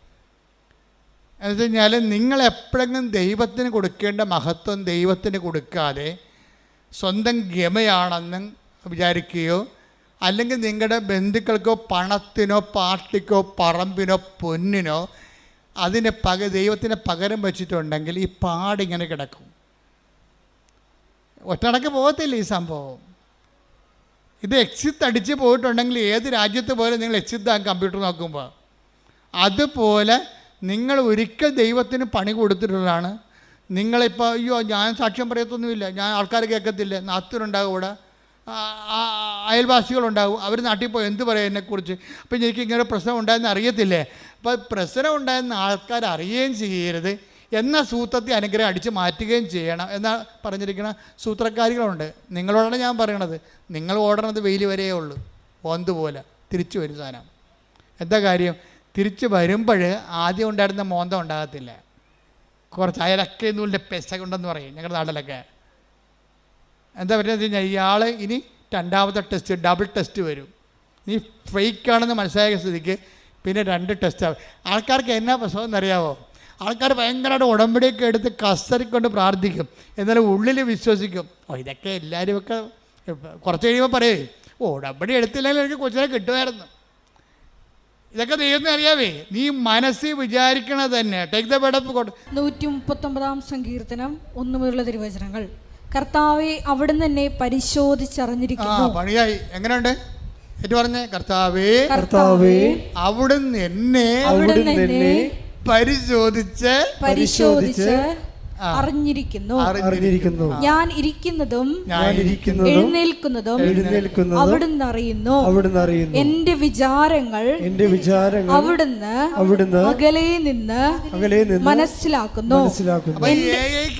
Speaker 1: എന്ന് വെച്ച് കഴിഞ്ഞാൽ നിങ്ങളെപ്പോഴെങ്കിലും ദൈവത്തിന് കൊടുക്കേണ്ട മഹത്വം ദൈവത്തിന് കൊടുക്കാതെ സ്വന്തം ഗമയാണെന്ന് വിചാരിക്കുകയോ, അല്ലെങ്കിൽ നിങ്ങളുടെ ബന്ധുക്കൾക്കോ പണത്തിനോ പാർട്ടിക്കോ പറമ്പിനോ പൊന്നിനോ ദൈവത്തിന് പകരം വെച്ചിട്ടുണ്ടെങ്കിൽ ഈ പാടിങ്ങനെ കിടക്കും. ഒറ്റടക്ക് പോകത്തില്ല ഈ സംഭവം. ഇത് എക്സിറ്റ് അടിച്ച് പോയിട്ടുണ്ടെങ്കിൽ ഏത് രാജ്യത്ത് പോലെ നിങ്ങൾ എക്സിറ്റ് ആകും കമ്പ്യൂട്ടർ നോക്കുമ്പോൾ. അതുപോലെ നിങ്ങൾ ഒരിക്കൽ ദൈവത്തിന് പണി കൊടുത്തിട്ടുള്ളതാണ്. നിങ്ങളിപ്പോൾ അയ്യോ ഞാൻ സാക്ഷ്യം പറയത്തൊന്നുമില്ല, ഞാൻ ആൾക്കാർ കേൾക്കത്തില്ല, നാത്തൂരുണ്ടാകും, ഇവിടെ അയൽവാസികളുണ്ടാകും, അവർ നാട്ടിൽ പോയി എന്ത് പറയും എന്നെക്കുറിച്ച്, അപ്പം എനിക്ക് ഇങ്ങനെ പ്രശ്നം ഉണ്ടായെന്ന് അറിയത്തില്ലേ. അപ്പോൾ പ്രശ്നം ഉണ്ടായെന്ന് ആൾക്കാർ അറിയുകയും ചെയ്യരുത്, എന്ന സൂത്രത്തെ അനുഗ്രഹം അടിച്ച് മാറ്റുകയും ചെയ്യണം എന്നാ പറഞ്ഞിരിക്കുന്ന സൂത്രക്കാരികളുണ്ട്. നിങ്ങളോടാണ് ഞാൻ പറയണത്, നിങ്ങൾ ഓടണത് വെയിൽ വരെയേ ഉള്ളൂ, ഓന്തുപോലെ തിരിച്ചു വരും സാധനം. എന്താ കാര്യം? തിരിച്ച് വരുമ്പോൾ ആദ്യം ഉണ്ടായിരുന്ന മോന്തം ഉണ്ടാകത്തില്ല, കുറച്ച് അയലൊക്കെ നൂലിൻ്റെ പെസ ഉണ്ടെന്ന് പറയും ഞങ്ങളുടെ നാട്ടിലൊക്കെ. എന്താ പറയുന്നത് വെച്ച് കഴിഞ്ഞാൽ, ഇയാൾ ഇനി 2ാമത്തെ ടെസ്റ്റ്, ഡബിൾ ടെസ്റ്റ് വരും. നീ ഫേക്കാണെന്ന് മനസ്സിലായ സ്ഥിതിക്ക് പിന്നെ 2 ടെസ്റ്റ് ആവും. ആൾക്കാർക്ക് എന്നാ പ്രശ്നം എന്നറിയാമോ? ആൾക്കാർ ഭയങ്കരമായിട്ട് ഉടമ്പടിയൊക്കെ എടുത്ത് കസറിക്കൊണ്ട് പ്രാർത്ഥിക്കും, എന്നാലും ഉള്ളിൽ വിശ്വസിക്കും, ഇതൊക്കെ എല്ലാവരുമൊക്കെ കുറച്ച് കഴിയുമ്പോൾ പറയേ, ഉടമ്പടി എടുത്തില്ലെങ്കിൽ എനിക്ക് കൊച്ചിനെ കിട്ടുമായിരുന്നു. ഇതൊക്കെ ദൈവത്തിന് അറിയാവേ. നീ മനസ്സിൽ വിചാരിക്കണത് തന്നെ. Take the word of God.
Speaker 2: 139-ാം സങ്കീർത്തനം 1 മുതലുള്ള തിരുവചനങ്ങൾ. കർത്താവെ, അവിടുന്ന് എന്നെ പരിശോധിച്ചറിഞ്ഞിരിക്കുന്നു.
Speaker 1: പണിയായി. എങ്ങനെയുണ്ട്? എന്നിട്ട് പറഞ്ഞേ, കർത്താവേ
Speaker 3: കർത്താവേ,
Speaker 1: അവിടുന്ന് എന്നെ പരിശോധിച്ച്
Speaker 2: അറിഞ്ഞിരിക്കുന്നു. ഞാൻ ഇരിക്കുന്നതും എഴുന്നേൽക്കുന്നതും അവിടുന്ന് അറിയുന്നു. എന്റെ വിചാരങ്ങൾ അവിടുന്ന് അകലെ നിന്ന് മനസ്സിലാക്കുന്നു.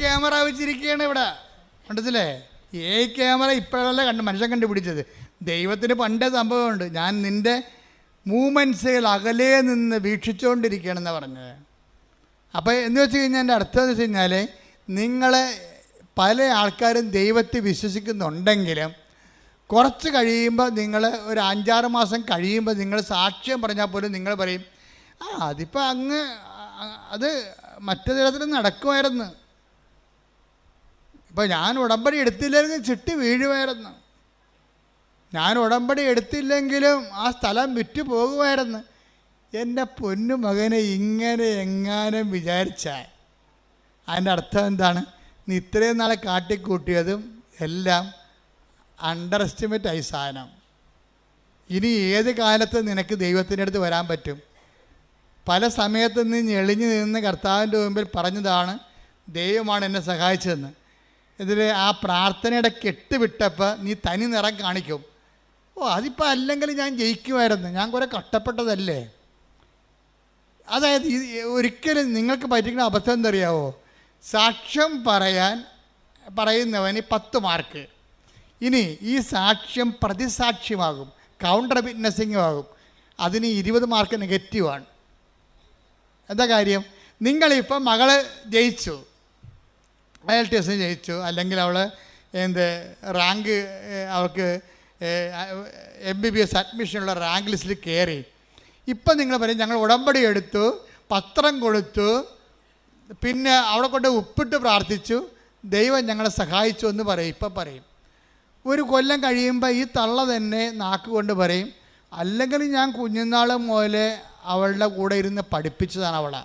Speaker 1: ക്യാമറ വെച്ചിരിക്കുകയാണ് ഇവിടെ, കണ്ടതില്ലേ? ക്യാമറ ഇപ്പോഴല്ല മനുഷ്യൻ കണ്ടുപിടിച്ചത്. ദൈവത്തിന് പണ്ടേ സംഭവമുണ്ട്. ഞാൻ നിന്റെ മൂമെൻറ്റ്സുകൾ അകലെ നിന്ന് വീക്ഷിച്ചുകൊണ്ടിരിക്കുകയാണെന്ന് പറഞ്ഞത്. അപ്പോൾ എന്ന് വെച്ച് കഴിഞ്ഞാൽ എൻ്റെ അർത്ഥം എന്ന് വെച്ച് കഴിഞ്ഞാൽ, നിങ്ങളെ പല ആൾക്കാരും ദൈവത്തെ വിശ്വസിക്കുന്നുണ്ടെങ്കിലും കുറച്ച് കഴിയുമ്പോൾ, നിങ്ങൾ ഒരു 5-6 മാസം കഴിയുമ്പോൾ നിങ്ങൾ സാക്ഷ്യം പറഞ്ഞാൽ പോലും നിങ്ങൾ പറയും, അതിപ്പോൾ അത് മറ്റു തരത്തിൽ നടക്കുമായിരുന്നു. ഇപ്പോൾ ഞാൻ ഉടമ്പടി എടുത്തില്ലെങ്കിൽ ചിട്ടി വീഴുമായിരുന്നു, ഞാൻ ഉടമ്പടി എടുത്തില്ലെങ്കിലും ആ സ്ഥലം വിറ്റു പോകുമായിരുന്നു. എൻ്റെ പൊന്നു മകനെ ഇങ്ങനെ എങ്ങാനും വിചാരിച്ചാൽ അതിൻ്റെ അർത്ഥം എന്താണ്? നീ ഇത്രയും നാളെ കാട്ടിക്കൂട്ടിയതും എല്ലാം അണ്ടർ എസ്റ്റിമേറ്റ് ആയി സാധനം. ഇനി ഏത് കാലത്ത് നിനക്ക് ദൈവത്തിൻ്റെ അടുത്ത് വരാൻ പറ്റും? പല സമയത്ത് നീ ഞെളിഞ്ഞു നിന്ന് കർത്താവിൻ്റെ മുമ്പിൽ പറഞ്ഞതാണ്, ദൈവമാണ് എന്നെ സഹായിച്ചതെന്ന്. ഇതിൽ ആ പ്രാർത്ഥനയുടെ കെട്ട് വിട്ടപ്പോൾ നീ തനി നിറം കാണിക്കും. അതിപ്പോൾ അല്ലെങ്കിൽ ഞാൻ ജയിക്കുമായിരുന്നു, ഞാൻ കുറേ കഷ്ടപ്പെട്ടതല്ലേ. അതായത് ഒരിക്കലും നിങ്ങൾക്ക് പറ്റിക്കുന്ന അബദ്ധം എന്തറിയാവോ? സാക്ഷ്യം പറയുന്നവന് 10 മാർക്ക്. ഇനി ഈ സാക്ഷ്യം പ്രതിസാക്ഷ്യമാകും, കൗണ്ടർ വിറ്റ്നസിങ്ങും ആകും, അതിന് 20 മാർക്ക് നെഗറ്റീവാണ്. എന്താ കാര്യം? നിങ്ങളിപ്പോൾ മകള് ജയിച്ചു, IELTS ജയിച്ചു, അല്ലെങ്കിൽ അവൾ റാങ്ക്, അവർക്ക് MBBS അഡ്മിഷനുള്ള റാങ്ക് ലിസ്റ്റിൽ കയറി. ഇപ്പം നിങ്ങൾ പറയും, ഞങ്ങൾ ഉടമ്പടി എടുത്തു, പത്രം കൊടുത്തു, പിന്നെ അവിടെ കൊണ്ട് ഉപ്പിട്ട് പ്രാർത്ഥിച്ചു, ദൈവം ഞങ്ങളെ സഹായിച്ചു എന്ന് പറയും. ഇപ്പം പറയും. ഒരു കൊല്ലം കഴിയുമ്പോൾ ഈ തള്ള തന്നെ നാക്കുകൊണ്ട് പറയും, അല്ലെങ്കിൽ ഞാൻ കുഞ്ഞുനാൾ മുതലേ അവളുടെ കൂടെ ഇരുന്ന് പഠിപ്പിച്ചതാണ് അവളെ.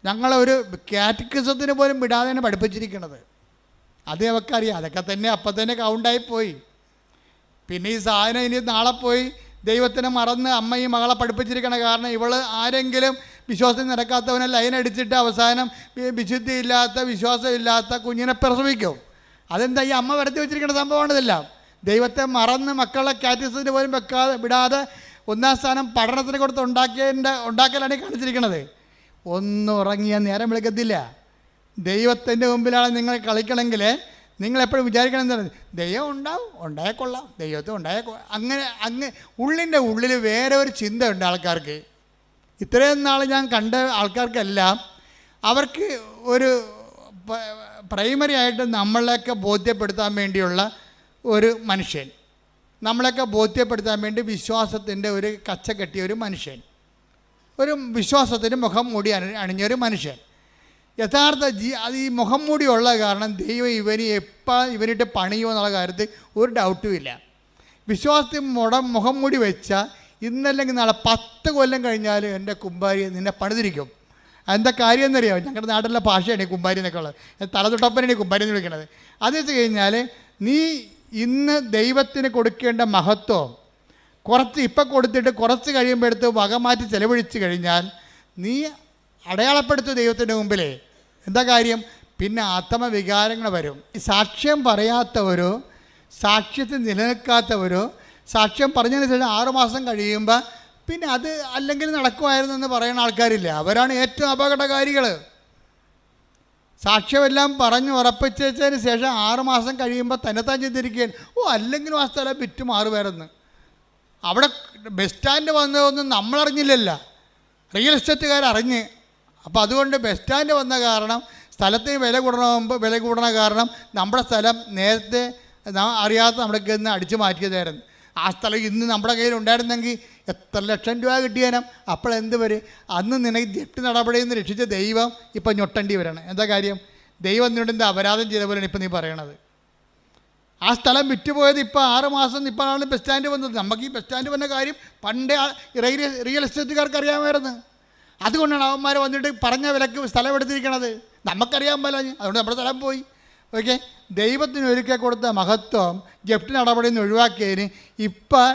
Speaker 1: ഞങ്ങളൊരു കാറ്റക്കിസത്തിന് പോലും വിടാതെ തന്നെ പഠിപ്പിച്ചിരിക്കണത്. അത് അവൾക്കറിയാം. അതൊക്കെ തന്നെ അപ്പം തന്നെ കൗണ്ടായിപ്പോയി. പിന്നെ ഈ സാധനം ഇനി നാളെ പോയി ദൈവത്തിനെ മറന്ന് അമ്മയും മകളെ പഠിപ്പിച്ചിരിക്കണം. കാരണം ഇവൾ ആരെങ്കിലും വിശ്വാസം നടക്കാത്തവനെ ലൈൻ അടിച്ചിട്ട് അവസാനം വിശുദ്ധിയില്ലാത്ത വിശ്വാസമില്ലാത്ത കുഞ്ഞിനെ പ്രസവിക്കും. അതെന്താ? ഈ അമ്മ വരുത്തി വെച്ചിരിക്കുന്ന സംഭവമാണിതെല്ലാം. ദൈവത്തെ മറന്ന് മക്കളെ കാറ്റക്കിസത്തിന് പോലും വിടാതെ 1-ാം സ്ഥാനം പഠനത്തിന് കൊടുത്ത് ഉണ്ടാക്കലാണ് കാണിച്ചിരിക്കുന്നത്. ഒന്നും ഉറങ്ങിയാൽ നേരം വിളിക്കത്തില്ല. ദൈവത്തിൻ്റെ മുമ്പിലാണ് നിങ്ങൾ കളിക്കണമെങ്കിൽ നിങ്ങളെപ്പോഴും വിചാരിക്കണം എന്താണ്? ദൈവം ഉണ്ടായിക്കൊള്ളാം, ദൈവത്തെ അങ്ങനെ ഉള്ളിൻ്റെ ഉള്ളിൽ വേറെ ഒരു ചിന്തയുണ്ട് ആൾക്കാർക്ക്. ഇത്രയും നാൾ ഞാൻ കണ്ട ആൾക്കാർക്കെല്ലാം അവർക്ക് ഒരു പ്രൈമറി ആയിട്ട് നമ്മളെയൊക്കെ ബോധ്യപ്പെടുത്താൻ വേണ്ടിയുള്ള ഒരു മനുഷ്യൻ, നമ്മളെയൊക്കെ ബോധ്യപ്പെടുത്താൻ വേണ്ടി വിശ്വാസത്തിൻ്റെ ഒരു കച്ച കെട്ടിയ ഒരു മനുഷ്യൻ, ഒരു വിശ്വാസത്തിന് മുഖം മൂടി അണിഞ്ഞൊരു മനുഷ്യൻ. യഥാർത്ഥ അത് ഈ മുഖം മൂടിയുള്ള കാരണം ദൈവം ഇവനിട്ട് പണിയോ എന്നുള്ള കാര്യത്തിൽ ഒരു ഡൗട്ടും ഇല്ല. വിശ്വാസത്തിൽ മുഖം മൂടി വെച്ചാൽ ഇന്നല്ലെങ്കിൽ നാളെ 10 കൊല്ലം കഴിഞ്ഞാൽ എൻ്റെ കുമ്പാരി നിന്നെ പണിതിരിക്കും. എന്താ കാര്യം എന്നറിയാമോ? ഞങ്ങളുടെ നാട്ടിലെ ഭാഷയാണ് ഈ കുമ്പാരി എന്നൊക്കെ ഉള്ളത്. തലതൊട്ടപ്പനാണ് ഈ കുമ്പാരി എന്ന് വിളിക്കുന്നത്. അത് വെച്ച് കഴിഞ്ഞാൽ നീ ഇന്ന് ദൈവത്തിന് കൊടുക്കേണ്ട മഹത്വം ഇപ്പം കൊടുത്തിട്ട് കുറച്ച് കഴിയുമ്പോഴത്ത് വകമാറ്റി ചെലവഴിച്ച് കഴിഞ്ഞാൽ നീ അടയാളപ്പെടുത്തും ദൈവത്തിൻ്റെ മുമ്പിലേ. എന്താ കാര്യം? പിന്നെ ആത്മവികാരങ്ങൾ വരും. ഈ സാക്ഷ്യം പറയാത്തവരോ സാക്ഷ്യത്തിൽ നിലനിൽക്കാത്തവരോ സാക്ഷ്യം പറഞ്ഞതിന് ശേഷം 6 മാസം കഴിയുമ്പോൾ പിന്നെ അത് അല്ലെങ്കിൽ നടക്കുമായിരുന്നു എന്ന് പറയുന്ന ആൾക്കാരില്ല. അവരാണ് ഏറ്റവും അപകടകാരികൾ. സാക്ഷ്യമെല്ലാം പറഞ്ഞ് ഉറപ്പിച്ചതിന് ശേഷം 6 മാസം കഴിയുമ്പോൾ തന്നെത്താൻ ചിന്തിരിക്കുകയാണ്, അല്ലെങ്കിലും ആ സ്ഥലം വിറ്റ് മാറുമായിരുന്നു. അവിടെ ബസ് സ്റ്റാൻഡ് വന്നതൊന്നും നമ്മളറിഞ്ഞില്ലല്ലോ, റിയൽ എസ്റ്റേറ്റുകാർ അറിഞ്ഞ്. അപ്പോൾ അതുകൊണ്ട് ബസ് സ്റ്റാൻഡ് വന്ന കാരണം സ്ഥലത്തിന് വില കൂടണ കാരണം നമ്മുടെ സ്ഥലം നേരത്തെ അറിയാത്ത നമ്മുടെ കയ്യിൽ നിന്ന് അടിച്ചു മാറ്റിയതായിരുന്നു. ആ സ്ഥലം ഇന്ന് നമ്മുടെ കയ്യിൽ ഉണ്ടായിരുന്നെങ്കിൽ എത്ര ലക്ഷം രൂപ കിട്ടിയാലും അപ്പോൾ എന്ത് വരും? അന്ന് നിനക്ക് ജപ്തി നടപടിയിൽ നിന്ന് രക്ഷിച്ച ദൈവം ഇപ്പം ഞൊട്ടേണ്ടി വരണം. എന്താ കാര്യം? ദൈവം നിന്നോട് എന്താ അപരാധം ചെയ്ത പോലെയാണ് ഇപ്പം നീ പറയണത്. ആ സ്ഥലം വിറ്റുപോയത് ഇപ്പോൾ 6 മാസം ഇപ്പോഴാണ് ബസ് സ്റ്റാൻഡ് വന്നത്. നമുക്ക് ഈ ബസ് സ്റ്റാൻഡ് വന്ന കാര്യം പണ്ടേ റിയൽ എസ്റ്റേറ്റുകാർക്ക് അറിയാമായിരുന്നു. അതുകൊണ്ടാണ് അവന്മാർ വന്നിട്ട് പറഞ്ഞ വിലക്ക് സ്ഥലം എടുത്തിരിക്കണത്. നമുക്കറിയാൻ പറ്റില്ല, അതുകൊണ്ട് നമ്മുടെ സ്ഥലം പോയി. ഓക്കെ, ദൈവത്തിന് ഒരിക്കൽ കൊടുത്ത മഹത്വം ജപ്തി നടപടിയിൽ നിന്ന് ഒഴിവാക്കിയതിന് ഇപ്പം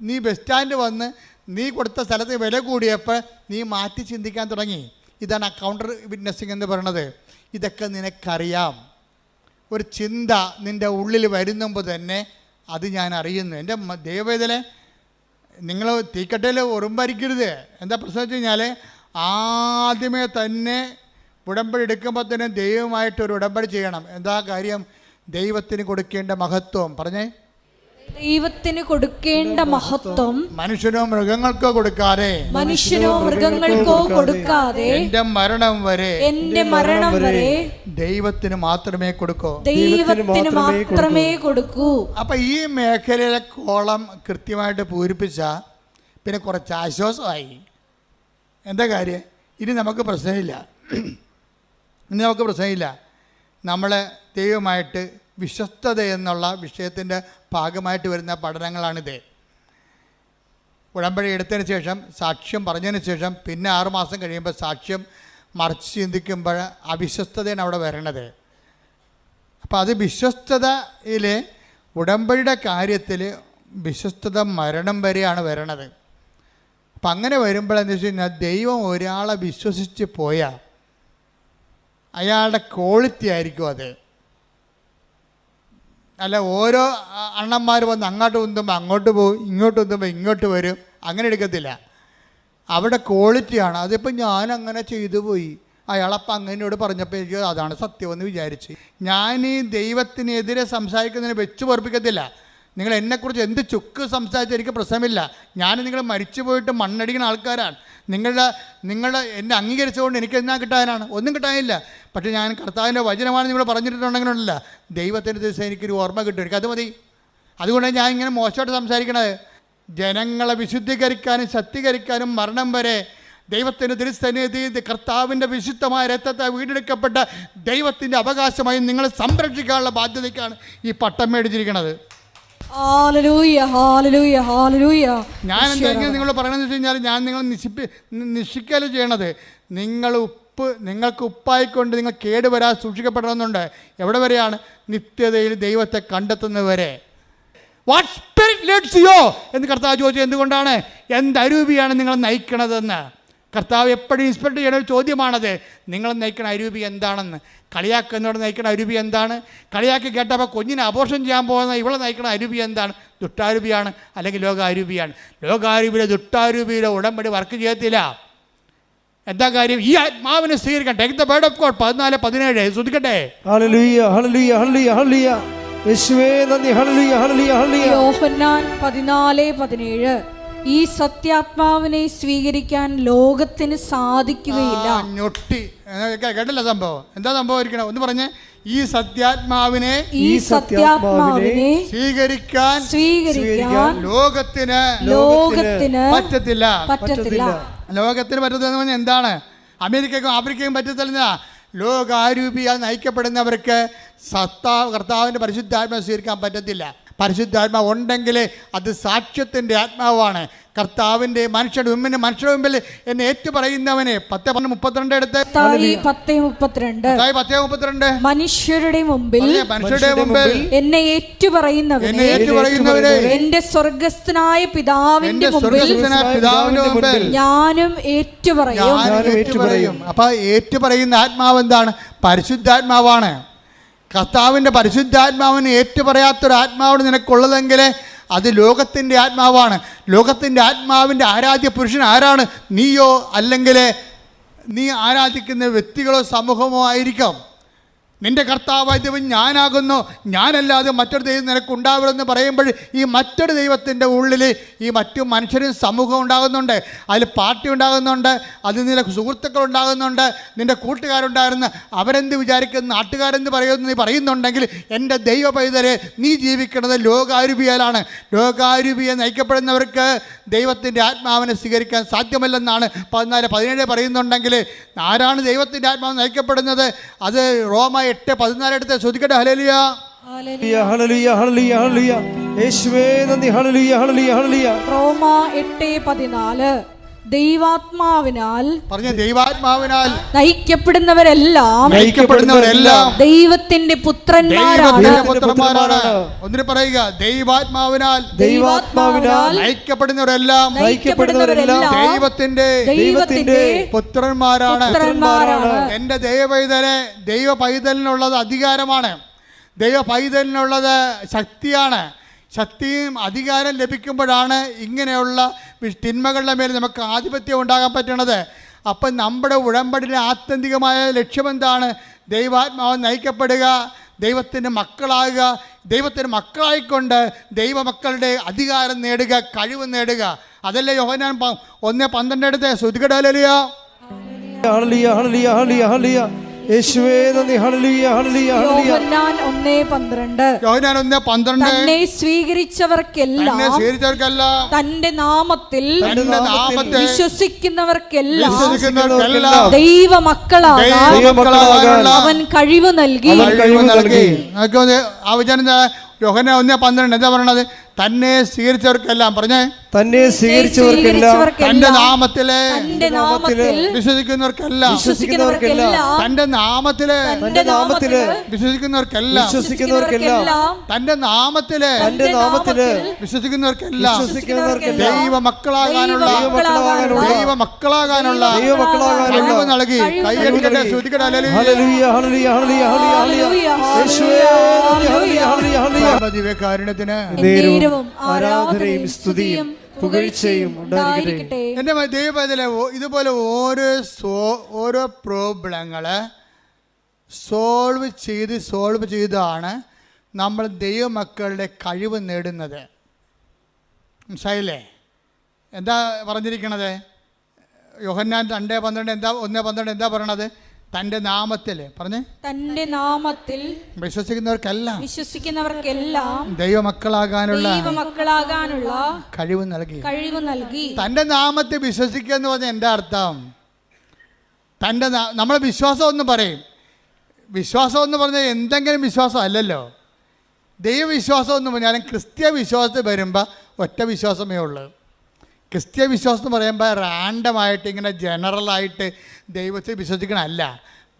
Speaker 1: നീ ബസ് സ്റ്റാൻഡ് വന്ന് നീ കൊടുത്ത സ്ഥലത്ത് വില കൂടിയപ്പോൾ നീ മാറ്റി ചിന്തിക്കാൻ തുടങ്ങി. ഇതാണ് ആ കൗണ്ടർ വിറ്റ്നസ്സിങ് എന്ന് പറയുന്നത്. ഇതൊക്കെ നിനക്കറിയാം. ഒരു ചിന്ത നിൻ്റെ ഉള്ളിൽ വരുന്നുമ്പോൾ തന്നെ അത് ഞാൻ അറിയുന്നു. എൻ്റെ ദൈവവേദനെ നിങ്ങൾ തീക്കട്ടയിൽ ഉറുമ്പരിക്കരുത്. എന്താ പ്രശ്നം വെച്ച് കഴിഞ്ഞാൽ ആദ്യമേ തന്നെ ഉടമ്പടി എടുക്കുമ്പോൾ തന്നെ ദൈവമായിട്ടൊരു ഉടമ്പടി ചെയ്യണം. എന്താ കാര്യം? ദൈവത്തിന് കൊടുക്കേണ്ട മഹത്വം പറഞ്ഞേ.
Speaker 2: ദൈവത്തിന് കൊടുക്കേണ്ട മഹത്വം
Speaker 1: മനുഷ്യനോ മൃഗങ്ങൾക്കോ കൊടുക്കാതെ എന്റെ മരണം വരെ ദൈവത്തിന് മാത്രമേ കൊടുക്കൂ. അപ്പൊ ഈ മേഖലയിലെ കോളം കൃത്യമായിട്ട് പൂരിപ്പിച്ച പിന്നെ കുറച്ച് ആശ്വാസമായി. എന്താ കാര്യം? ഇനി നമുക്ക് പ്രശ്നമില്ല. നമ്മൾ ദൈവമായിട്ട് വിശ്വസ്തത എന്നുള്ള വിഷയത്തിൻ്റെ ഭാഗമായിട്ട് വരുന്ന പഠനങ്ങളാണിത്. ഉടമ്പടി എടുത്തതിന് ശേഷം സാക്ഷ്യം പറഞ്ഞതിന് ശേഷം പിന്നെ 6 മാസം കഴിയുമ്പോൾ സാക്ഷ്യം മറിച്ച് ചിന്തിക്കുമ്പോൾ അവിശ്വസ്തതയാണ് അവിടെ വരണത്. അപ്പോൾ അത് വിശ്വസ്തതയിൽ ഉടമ്പടിയുടെ കാര്യത്തിൽ വിശ്വസ്തത മരണം വരെയാണ് വരണത്. അപ്പം അങ്ങനെ വരുമ്പോൾ എന്താ വെച്ച് കഴിഞ്ഞാൽ ദൈവം ഒരാളെ വിശ്വസിച്ച് പോയാൽ അയാളുടെ ക്വാളിറ്റി ആയിരിക്കും അത്. അല്ല ഓരോ അണ്ണന്മാർ വന്ന് അങ്ങോട്ട് ഉന്തുമ്പോൾ അങ്ങോട്ട് പോകും, ഇങ്ങോട്ട് ഉന്തുമ്പോൾ ഇങ്ങോട്ട് വരും, അങ്ങനെ എടുക്കത്തില്ല. അവിടെ ക്വാളിറ്റിയാണ്. അതിപ്പോൾ ഞാൻ അങ്ങനെ ചെയ്തു പോയി, അയാളപ്പം അങ്ങനെയോട് പറഞ്ഞപ്പോൾ എനിക്ക് അതാണ് സത്യമെന്ന് വിചാരിച്ച് ഞാൻ ഈ ദൈവത്തിനെതിരെ സംസാരിക്കുന്നതിന് വെച്ച് പൊറപ്പിക്കത്തില്ല. നിങ്ങൾ എന്നെക്കുറിച്ച് എന്ത് ചുക്ക് സംസാരിച്ചാൽ എനിക്ക് പ്രശ്നമില്ല. ഞാൻ നിങ്ങൾ മരിച്ചു പോയിട്ട് മണ്ണടിക്കുന്ന ആൾക്കാരാണ്. നിങ്ങളുടെ എന്നെ അംഗീകരിച്ചുകൊണ്ട് എനിക്ക് എന്നാ കിട്ടാനാണ്? ഒന്നും കിട്ടാനില്ല. പക്ഷേ ഞാൻ കർത്താവിൻ്റെ വചനമാണ് നിങ്ങൾ പറഞ്ഞിട്ടുണ്ടെങ്കിലല്ല ദൈവത്തിൻ്റെ ദിവസം എനിക്കൊരു ഓർമ്മ കിട്ടും. എനിക്കത് മതി. അതുകൊണ്ടാണ് ഞാൻ ഇങ്ങനെ മോശമായിട്ട് സംസാരിക്കണത്. ജനങ്ങളെ വിശുദ്ധീകരിക്കാനും ശക്തീകരിക്കാനും മരണം വരെ ദൈവത്തിൻ്റെ തിരുസന്നിധി കർത്താവിൻ്റെ വിശുദ്ധമായ രക്തത്തെ വീണ്ടെടുക്കപ്പെട്ട ദൈവത്തിൻ്റെ അവകാശമായി നിങ്ങളെ സംരക്ഷിക്കാനുള്ള ബാധ്യതയ്ക്കാണ് ഈ പട്ടം മേടിച്ചിരിക്കുന്നത്. ഞാൻ എന്തെങ്കിലും നിങ്ങൾ പറയണമെന്ന് വെച്ച് കഴിഞ്ഞാൽ ഞാൻ നിങ്ങൾ നിശ്ചയിക്കല് ചെയ്യണത് നിങ്ങൾക്ക് ഉപ്പായിക്കൊണ്ട് നിങ്ങൾ കേടുവരാൻ സൂക്ഷിക്കപ്പെടണമെന്നുണ്ട്. എവിടെ വരെയാണ്? നിത്യതയിൽ ദൈവത്തെ കണ്ടെത്തുന്നവരെ. വാട്ട് സ്പിരിറ്റ് ലീഡ്സ് യു എന്ന് കർത്താവ് ചോദിച്ചത് എന്തുകൊണ്ടാണ്? എന്തരൂപിയാണ് നിങ്ങൾ നയിക്കണതെന്ന് കർത്താവ് എപ്പോഴും ഇൻസ്പെക്ട് ചെയ്യണ ഒരു ചോദ്യമാണത്. നിങ്ങൾ നയിക്കണ അരൂപി എന്താണെന്ന്. കളിയാക്കുന്നവർ നയിക്കണ അരൂപി എന്താണ്? കളിയാക്കി കേട്ടപ്പോൾ കുഞ്ഞിനെ അബോർഷൻ ചെയ്യാൻ പോകുന്ന ഇവളെ നയിക്കണ അരൂപി എന്താണ്? ദുഷ്ടാരൂപിയാണ് അല്ലെങ്കിൽ ലോകാരൂപിയാണ്. ലോകാരൂപിയിലെ ദുഷ്ടാരൂപിയിലെ ഉടമ്പടി വർക്ക് ചെയ്യത്തില്ല. എന്താ കാര്യം? ഈ ആത്മാവിനെ സ്വീകരിക്കാൻ. Take the word of God 14:17 ശ്രദ്ധിക്കട്ടെ.
Speaker 3: ഹല്ലേലൂയ ഹല്ലേലൂയ ഹല്ലേലൂയ ഹല്ലേലൂയ യേശുവേ നന്ദി. ഹല്ലേലൂയ ഹല്ലേലൂയ ഹല്ലേലൂയ.
Speaker 2: യോഹന്നാൻ 14:17 ഈ സത്യാത്മാവിനെ സ്വീകരിക്കാൻ ലോകത്തിന് സാധിക്കുകയില്ല.
Speaker 1: ഞൊട്ടി കേട്ടില്ല സംഭവം. എന്താ സംഭവം ഇരിക്കണം ഒന്ന് പറഞ്ഞേ. ഈ സത്യാത്മാവിനെ സ്വീകരിക്കാൻ ലോകത്തിന് പറ്റത്തില്ല. ലോകത്തിന് പറ്റത്തില്ലെന്ന് പറഞ്ഞാൽ എന്താണ്? അമേരിക്കയ്ക്കും ആഫ്രിക്കയ്ക്കും പറ്റത്തില്ല. ലോകാരൂപിയാൽ നയിക്കപ്പെടുന്നവർക്ക് കർത്താവിൻ്റെ പരിശുദ്ധാത്മാവ് സ്വീകരിക്കാൻ പറ്റത്തില്ല. പരിശുദ്ധാത്മാവ് ഉണ്ടെങ്കിൽ അത് സാക്ഷ്യത്തിൻ്റെ ആത്മാവാണ്. കർത്താവിൻ്റെ മനുഷ്യരുടെ മുമ്പിൽ എന്നെ ഏറ്റു പറയുന്നവനെ 10:32 എടുത്ത് 10:32 മനുഷ്യരുടെ മുമ്പിൽ
Speaker 2: എന്നെ ഏറ്റുപറയുന്നവരെ എന്റെ സ്വർഗ്ഗസ്ഥനായ പിതാവിന്റെ മുമ്പിൽ ഞാനും ഏറ്റുപറയും.
Speaker 1: അപ്പൊ ഏറ്റുപറയുന്ന ആത്മാവ് എന്താണ്? പരിശുദ്ധാത്മാവാണ്. കർത്താവിൻ്റെ പരിശുദ്ധാത്മാവിന് ഏറ്റുപറയാത്തൊരു ആത്മാവാണ് നിനക്കുള്ളതെങ്കിൽ അത് ലോകത്തിൻ്റെ ആത്മാവാണ്. ലോകത്തിൻ്റെ ആത്മാവിൻ്റെ ആരാധ്യ പുരുഷൻ ആരാണ്? നീയോ അല്ലെങ്കിൽ നീ ആരാധിക്കുന്ന വ്യക്തികളോ സമൂഹമോ ആയിരിക്കാം. നിന്റെ കർത്താവായ ദൈവം ഞാനാകുന്നു, ഞാനല്ലാതെ മറ്റൊരു ദൈവം നിനക്കുണ്ടാവരുമെന്ന് പറയുമ്പോൾ ഈ മറ്റൊരു ദൈവത്തിൻ്റെ ഉള്ളിൽ ഈ മറ്റു മനുഷ്യരും സമൂഹം ഉണ്ടാകുന്നുണ്ട്. അതിൽ പാർട്ടി ഉണ്ടാകുന്നുണ്ട്, അതിൽ നിന്റെ സുഹൃത്തുക്കൾ ഉണ്ടാകുന്നുണ്ട്, നിൻ്റെ കൂട്ടുകാരുണ്ടായിരുന്ന അവരെന്ത് വിചാരിക്കുന്ന നാട്ടുകാരെന്ത് പറയുന്നു നീ പറയുന്നുണ്ടെങ്കിൽ എൻ്റെ ദൈവ പൈതലെ നീ ജീവിക്കുന്നത് ലോകാരൂപിയാലാണ്. ലോകാരൂപിയെ നയിക്കപ്പെടുന്നവർക്ക് ദൈവത്തിൻ്റെ ആത്മാവിനെ സ്വീകരിക്കാൻ സാധ്യമല്ലെന്നാണ് 14:17 പറയുന്നുണ്ടെങ്കിൽ ആരാണ് ദൈവത്തിൻ്റെ ആത്മാവ് നയിക്കപ്പെടുന്നത്? അത് റോമ 8:14 എടുത്ത് ശ്രദ്ധിക്കട്ടെ. ഹല്ലേലൂയ
Speaker 3: ഹല്ലേലൂയ ഹല്ലേലൂയ ഹല്ലേലൂയ യേശുവേ നന്ദി. ഹല്ലേലൂയ ഹല്ലേലൂയ ഹല്ലേലൂയ.
Speaker 2: റോമ 8:14 ദൈവാത്മാവിനാൽ
Speaker 1: പറഞ്ഞ ദൈവാത്മാവിനാൽ
Speaker 2: നയിക്കപ്പെടുന്നവരെല്ലാം ദൈവത്തിന്റെ പുത്രന്മാരാണ്.
Speaker 1: ഒന്നിന് പറയുക, ദൈവാത്മാവിനാൽ നയിക്കപ്പെടുന്നവരെല്ലാം ദൈവത്തിന്റെ പുത്രന്മാരാണ്. എന്റെ ദൈവപൈതലെ, ദൈവ പൈതലിനുള്ളത് അധികാരമാണ്, ദൈവ പൈതലിനുള്ളത് ശക്തിയാണ്. ശക്തിയും അധികാരം ലഭിക്കുമ്പോഴാണ് ഇങ്ങനെയുള്ള തിന്മകളുടെ മേൽ നമുക്ക് ആധിപത്യം ഉണ്ടാകാൻ പറ്റണത്. അപ്പം നമ്മുടെ ഉടമ്പടിയുടെ ആത്യന്തികമായ ലക്ഷ്യമെന്താണ്? ദൈവാത്മാവ് നയിക്കപ്പെടുക, ദൈവത്തിൻ്റെ മക്കളാകുക, ദൈവത്തിൻ്റെ മക്കളായിക്കൊണ്ട് ദൈവമക്കളുടെ അധികാരം നേടുക, കഴിവ് നേടുക. അതല്ലേ യോഹന്നാൻ 1:12 എടുത്ത് ശ്രുതികടലിയ
Speaker 3: യേശുവേ നന്ദി. ഹല്ലേലൂയ ഹല്ലേലൂയ ഹല്ലേലൂയ.
Speaker 2: യോഹന്നാൻ 1:12 തന്നെ സ്വീകരിച്ചവർക്കെല്ലാം തന്റെ നാമത്തിൽ വിശ്വസിക്കുന്നവർക്കെല്ലാം ദൈവമക്കളാകാൻ അവൻ കഴിവ് നൽകി.
Speaker 1: യോഹന്നാൻ 1:12 എന്താ പറയണത്? തന്നെ സ്വീകരിച്ചവർക്കെല്ലാം, പറഞ്ഞേ,
Speaker 3: തന്നെ സ്വീകരിച്ചവർക്കെല്ലാം
Speaker 1: തന്റെ നാമത്തിലെ
Speaker 3: വിശ്വസിക്കുന്നവർക്കെല്ലാം
Speaker 1: തന്റെ നാമത്തിലെ വിശ്വസിക്കുന്നവർക്കെല്ലാം തന്റെ നാമത്തിലെ വിശ്വസിക്കുന്നവർക്കെല്ലാം ദൈവമക്കളാകാനുള്ള കഴിവ് നൽകി. കൈയടിക്കട്ടെ, ശ്രുതിക്കട്ടെ.
Speaker 3: ഹല്ലേലൂയ ഹല്ലേലൂയ ഹല്ലേലൂയ ഹല്ലേലൂയ.
Speaker 1: ദിവ്യകാരുണ്യത്തിന്
Speaker 3: ആരാധനയും സ്തുതിയും പുകഴ്ചയും ഉണ്ടായിരിക്കട്ടെ.
Speaker 1: എൻ്റെ ദൈവത്തിലെ ഇതുപോലെ ഓരോ പ്രോബ്ലങ്ങള് സോൾവ് ചെയ്താണ് നമ്മൾ ദൈവമക്കളുടെ കഴിവ് നേടുന്നത്. മനസ്സിലായില്ലേ? എന്താ പറഞ്ഞിരിക്കണത്? യോഹന്നാൻ 2:12 എന്താ 1:12 എന്താ പറയണത്? തന്റെ നാമത്തിൽ, പറഞ്ഞേ, തന്റെ നാമത്തിൽ വിശ്വസിക്കുന്നവർക്കെല്ലാം ദൈവമക്കളാകാനുള്ള കഴിവ് നൽകി. തന്റെ നാമത്തിൽ വിശ്വസിക്കുക എന്ന് പറഞ്ഞാൽ എന്താ അർത്ഥം? നമ്മളെ വിശ്വാസം എന്ന് പറയും. വിശ്വാസം എന്ന് പറഞ്ഞാൽ എന്തെങ്കിലും വിശ്വാസം അല്ലല്ലോ. ദൈവവിശ്വാസം എന്ന് പറഞ്ഞാലും ക്രിസ്തീയ വിശ്വാസത്തിൽ വരുമ്പോൾ ഒറ്റ വിശ്വാസമേ ഉള്ളൂ. ക്രിസ്തീയ വിശ്വാസം എന്ന് പറയുമ്പോൾ റാൻഡമായിട്ട് ഇങ്ങനെ ജനറലായിട്ട് ദൈവത്തെ വിശ്വസിക്കണമല്ല.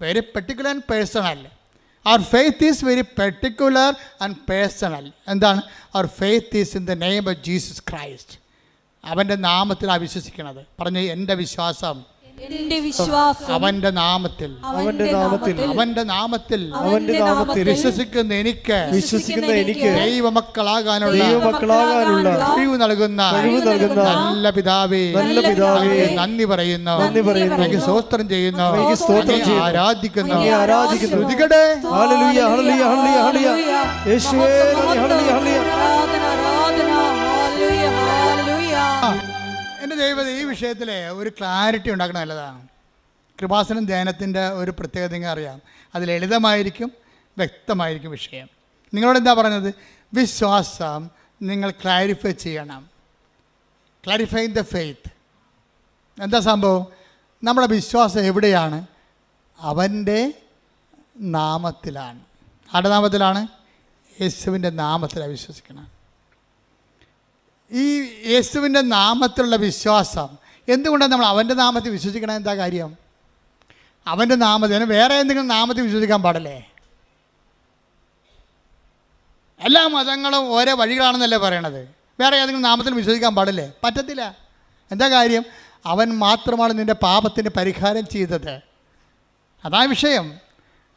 Speaker 1: Very particular and personal. Our faith is very particular and personal. എന്താണ്? Our faith is in the name of Jesus Christ. അവൻ്റെ നാമത്തിലാണ് വിശ്വസിക്കുന്നത്. പറഞ്ഞ്, എൻ്റെ വിശ്വാസം അവന്റെ നാമത്തിൽ വിശ്വസിക്കുന്ന എനിക്ക് ദൈവമക്കളാകാനുള്ള കഴിവ് നൽകുന്ന നല്ല പിതാവേ, നന്ദി പറയുന്നു, എനിക്ക് സ്തോത്രം ചെയ്യുന്നു, ആരാധിക്കുന്നു. എൻ്റെ ദൈവം ഈ വിഷയത്തിൽ ഒരു ക്ലാരിറ്റി ഉണ്ടാക്കണം നല്ലതാണ്. കൃപാസനം ധ്യാനത്തിൻ്റെ ഒരു പ്രത്യേകത നിങ്ങൾ അറിയാം. അത് ലളിതമായിരിക്കും, വ്യക്തമായിരിക്കും വിഷയം. നിങ്ങളോട് എന്താ പറഞ്ഞത്? വിശ്വാസം നിങ്ങൾ ക്ലാരിഫൈ ചെയ്യണം. Clarifying the faith. എന്താ സംഭവം? നമ്മുടെ വിശ്വാസം എവിടെയാണ്? അവൻ്റെ നാമത്തിലാണ്. ആരുടെ നാമത്തിലാണ്? യേശുവിൻ്റെ നാമത്തിലാണ് വിശ്വസിക്കണം. ഈ യേശുവിൻ്റെ നാമത്തിലുള്ള വിശ്വാസം എന്തുകൊണ്ടാണ് നമ്മൾ അവൻ്റെ നാമത്തിൽ വിശ്വസിക്കണം? എന്താ കാര്യം? അവൻ്റെ നാമത്തിൽ, വേറെ എന്തെങ്കിലും നാമത്തിൽ വിശ്വസിക്കാൻ പാടില്ലേ? എല്ലാ മതങ്ങളും ഓരോ വഴികളാണെന്നല്ലേ പറയണത്. വേറെ ഏതെങ്കിലും നാമത്തിൽ വിശ്വസിക്കാൻ പാടില്ലേ? പറ്റത്തില്ല. എന്താ കാര്യം? അവൻ മാത്രമാണ് നിൻ്റെ പാപത്തിന് പരിഹാരം ചെയ്തത്. അതാ വിഷയം.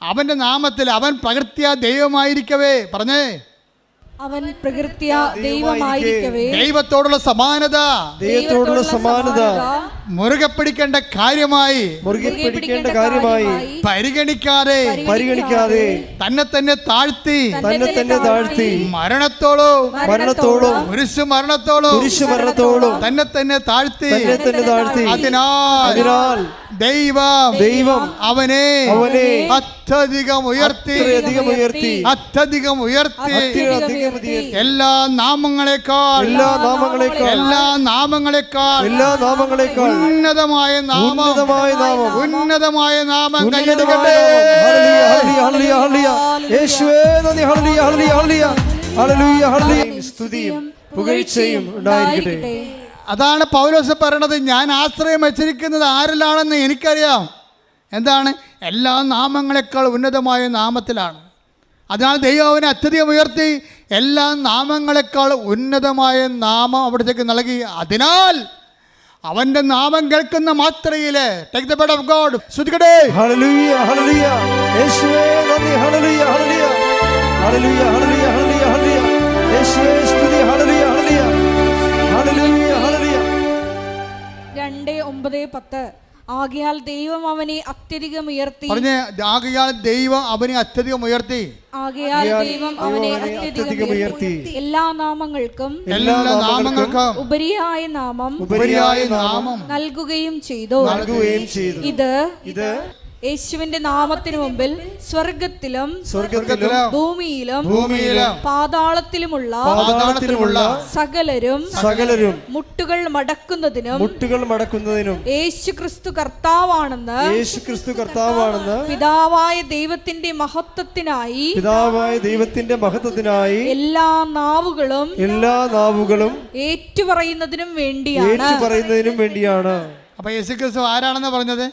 Speaker 1: അവൻ്റെ നാമത്തിൽ അവൻ പ്രകൃത്യാ ദൈവമായിരിക്കവേ, പറഞ്ഞേ,
Speaker 2: അവൻ പ്രകൃത്യാ ദൈവമായിരിക്കവേ
Speaker 1: ദൈവത്തോടുള്ള സമാനത മുറുകെ പിടിക്കേണ്ട കാര്യമായി പരിഗണിക്കാതെ തന്നെ തന്നെ താഴ്ത്തി മരണത്തോളം കുരിശു മരണത്തോളം തന്നെ തന്നെ താഴ്ത്തി. അതിനാൽ ദൈവം അവനെ അത്യധികം ഉയർത്തി എല്ലാ നാമങ്ങളെക്കാൾ ഉന്നതമായ നാമം കൈയെടുക്കട്ടെ. സ്തുതിയും പുകഴ്ചയും ഉണ്ടായിരിക്കട്ടെ. അതാണ് പൗലോസ് പറയണത്, ഞാൻ ആശ്രയം വച്ചിരിക്കുന്നത് ആരിലാണെന്ന് എനിക്കറിയാം. എന്താണ്? എല്ലാ നാമങ്ങളെക്കാൾ ഉന്നതമായ നാമത്തിലാണ്. അതിനാൽ ദൈവം അവനെ അത്യധികം ഉയർത്തി എല്ലാ നാമങ്ങളെക്കാൾ ഉന്നതമായ നാമം അവിടത്തേക്ക് നൽകി. അതിനാൽ അവന്റെ നാമം കേൾക്കുന്ന മാത്രയില് take the word of God സ്തുതിക്കട്ടെ.
Speaker 3: ഹല്ലേലൂയ ഹല്ലേലൂയ യേശുവേ നന്ദി. ഹല്ലേലൂയ ഹല്ലേലൂയ ഹല്ലേലൂയ ഹല്ലേലൂയ ഹല്ലേലൂയ ഹല്ലേലൂയ യേശുവേ സ്തുതി. ഹല്ലേലൂയ ഹല്ലേലൂയ ഹല്ലേലൂയ ഹല്ലേലൂയ.
Speaker 2: 2:9-10 ആകയാൽ ദൈവം അവനെ അത്യധികം ഉയർത്തി.
Speaker 1: പറഞ്ഞേ, ആകയാൽ ദൈവം അവനെ അത്യധികം ഉയർത്തി.
Speaker 2: ആകയാൽ ദൈവം അവനെ അത്യധികം ഉയർത്തി എല്ലാ നാമങ്ങൾക്കും ഉപരിയായ നാമം നൽകുകയും ചെയ്തു. ഇത് യേശുവിന്റെ നാമത്തിനു മുമ്പിൽ സ്വർഗത്തിലും ഭൂമിയിലും പാതാളത്തിലുമുള്ള സകലരും മുട്ടുകൾ മടക്കുന്നതിനും യേശുക്രിസ്തു കർത്താവാണെന്ന് പിതാവായ ദൈവത്തിന്റെ മഹത്വത്തിനായി എല്ലാ നാവുകളും ഏറ്റുപറയുന്നതിനും വേണ്ടിയാണ്.
Speaker 1: അപ്പൊ യേശുക്രിസ്തു ആരാണെന്ന് പറഞ്ഞത്?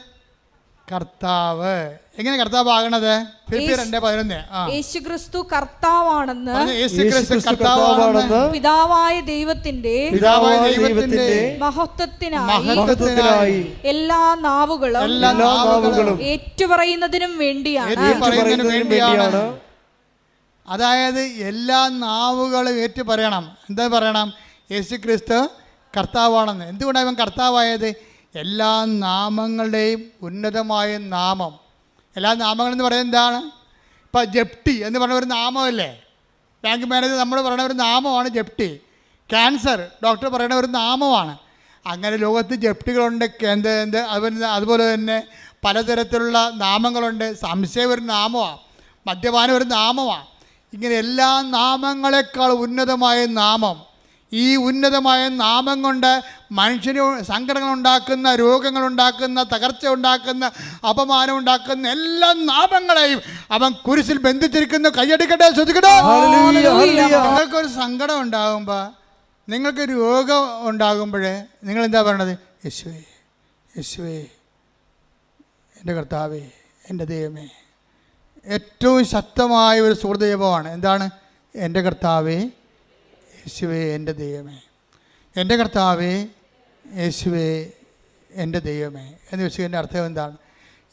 Speaker 1: കർത്താവ്. എങ്ങനെ കർത്താവ് ആകണത്? ഫിലിപ്പിയർ 2:11
Speaker 2: യേശുക്രിസ്തു കർത്താവാണെന്ന്
Speaker 3: പിതാവായ
Speaker 2: ദൈവത്തിന്റെ മഹത്വത്തിനായി എല്ലാ നാവുകളും ഏറ്റുപറയുന്നതിനും വേണ്ടിയാണ്.
Speaker 1: അതായത് എല്ലാ നാവുകളും ഏറ്റു പറയണം. എന്താ പറയണം? യേശുക്രിസ്തു കർത്താവാണെന്ന്. എന്തുകൊണ്ടാണ് അവൻ കർത്താവായത്? എല്ലാ നാമങ്ങളുടെയും ഉന്നതമായ നാമം. എല്ലാ നാമങ്ങളെന്ന് പറയുന്നത് എന്താണ്? ഇപ്പം ജപ്തി എന്ന് പറഞ്ഞ ഒരു നാമമല്ലേ? ബാങ്ക് മാനേജർ നമ്മൾ പറയുന്ന ഒരു നാമമാണ് ജപ്തി. ക്യാൻസർ ഡോക്ടർ പറയുന്ന ഒരു നാമമാണ്. അങ്ങനെ ലോകത്ത് ജപ്തികളുണ്ട്. അതുപോലെ തന്നെ പലതരത്തിലുള്ള നാമങ്ങളുണ്ട്. സംശയം ഒരു നാമമാണ്, മദ്യപാനം ഒരു നാമമാണ്. ഇങ്ങനെ എല്ലാ നാമങ്ങളെക്കാൾ ഉന്നതമായ നാമം. ഈ ഉന്നതമായ നാമം കൊണ്ട് മനുഷ്യന് സങ്കടങ്ങളുണ്ടാക്കുന്ന, രോഗങ്ങളുണ്ടാക്കുന്ന, തകർച്ച ഉണ്ടാക്കുന്ന, അപമാനം ഉണ്ടാക്കുന്ന എല്ലാ നാമങ്ങളെയും അവൻ കുരിശിൽ ബന്ധിച്ചിരിക്കുന്നു. കൈയടിക്കട്ടെ, ശ്രദ്ധിക്കട്ടെ. നിങ്ങൾക്കൊരു സങ്കടം ഉണ്ടാകുമ്പോൾ, നിങ്ങൾക്ക് രോഗം ഉണ്ടാകുമ്പോൾ നിങ്ങൾ എന്താ പറയണത്? യേശുവേ, യേശുവേ, എൻ്റെ കർത്താവേ, എൻ്റെ ദൈവമേ. ഏറ്റവും ശക്തമായ ഒരു സുഹൃദൈവമാണ്. എന്താണ്? എൻ്റെ കർത്താവേ, യേശുവേ, എൻ്റെ ദൈവമേ. എൻ്റെ കർത്താവേ, യേശുവേ, എൻ്റെ ദൈവമേ എന്ന് വെച്ചതിൻ്റെ അർത്ഥം എന്താണ്?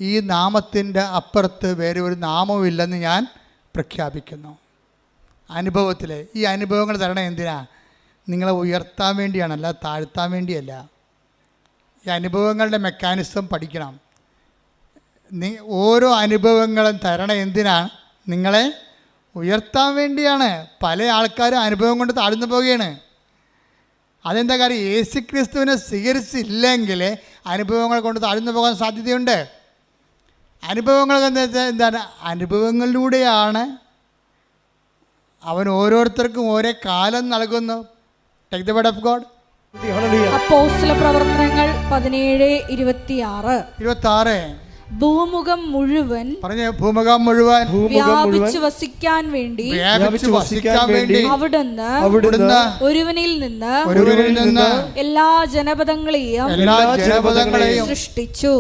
Speaker 1: ഈ നാമത്തിൻ്റെ അപ്പുറത്ത് വേറെ ഒരു നാമവുമില്ലെന്ന് ഞാൻ പ്രഖ്യാപിക്കുന്നു. അനുഭവത്തിൽ ഈ അനുഭവങ്ങൾ തരണം എന്തിനാ? നിങ്ങളെ ഉയർത്താൻ വേണ്ടിയാണ്, അല്ല താഴ്ത്താൻ വേണ്ടിയല്ല. ഈ അനുഭവങ്ങളുടെ മെക്കാനിസം പഠിക്കണം. ഓരോ അനുഭവങ്ങളും തരണം എന്തിനാണ്? നിങ്ങളെ ഉയർത്താൻ വേണ്ടിയാണ്. പല ആൾക്കാരും അനുഭവം കൊണ്ട് താഴ്ന്നു പോവുകയാണ്. അതെന്താ കാര്യം? യേശുക്രിസ്തുവിനെ സ്വീകരിച്ചില്ലെങ്കിൽ അനുഭവങ്ങൾ കൊണ്ട് താഴ്ന്നു പോകാൻ സാധ്യതയുണ്ട്. അനുഭവങ്ങൾ എന്താണ്? അനുഭവങ്ങളിലൂടെയാണ് അവൻ ഓരോരുത്തർക്കും ഓരോ കാലം നൽകുന്നു. Take the word of God.
Speaker 2: അപ്പോസ്തലപ്രവർത്തനങ്ങൾ 17:26 ഭൂമുഖം മുഴുവൻ വ്യാപിച്ചു വസിക്കാൻ വേണ്ടി അവിടുന്ന് ഒരുവനിൽ നിന്ന് എല്ലാ ജനപദങ്ങളെയും സൃഷ്ടിച്ചു.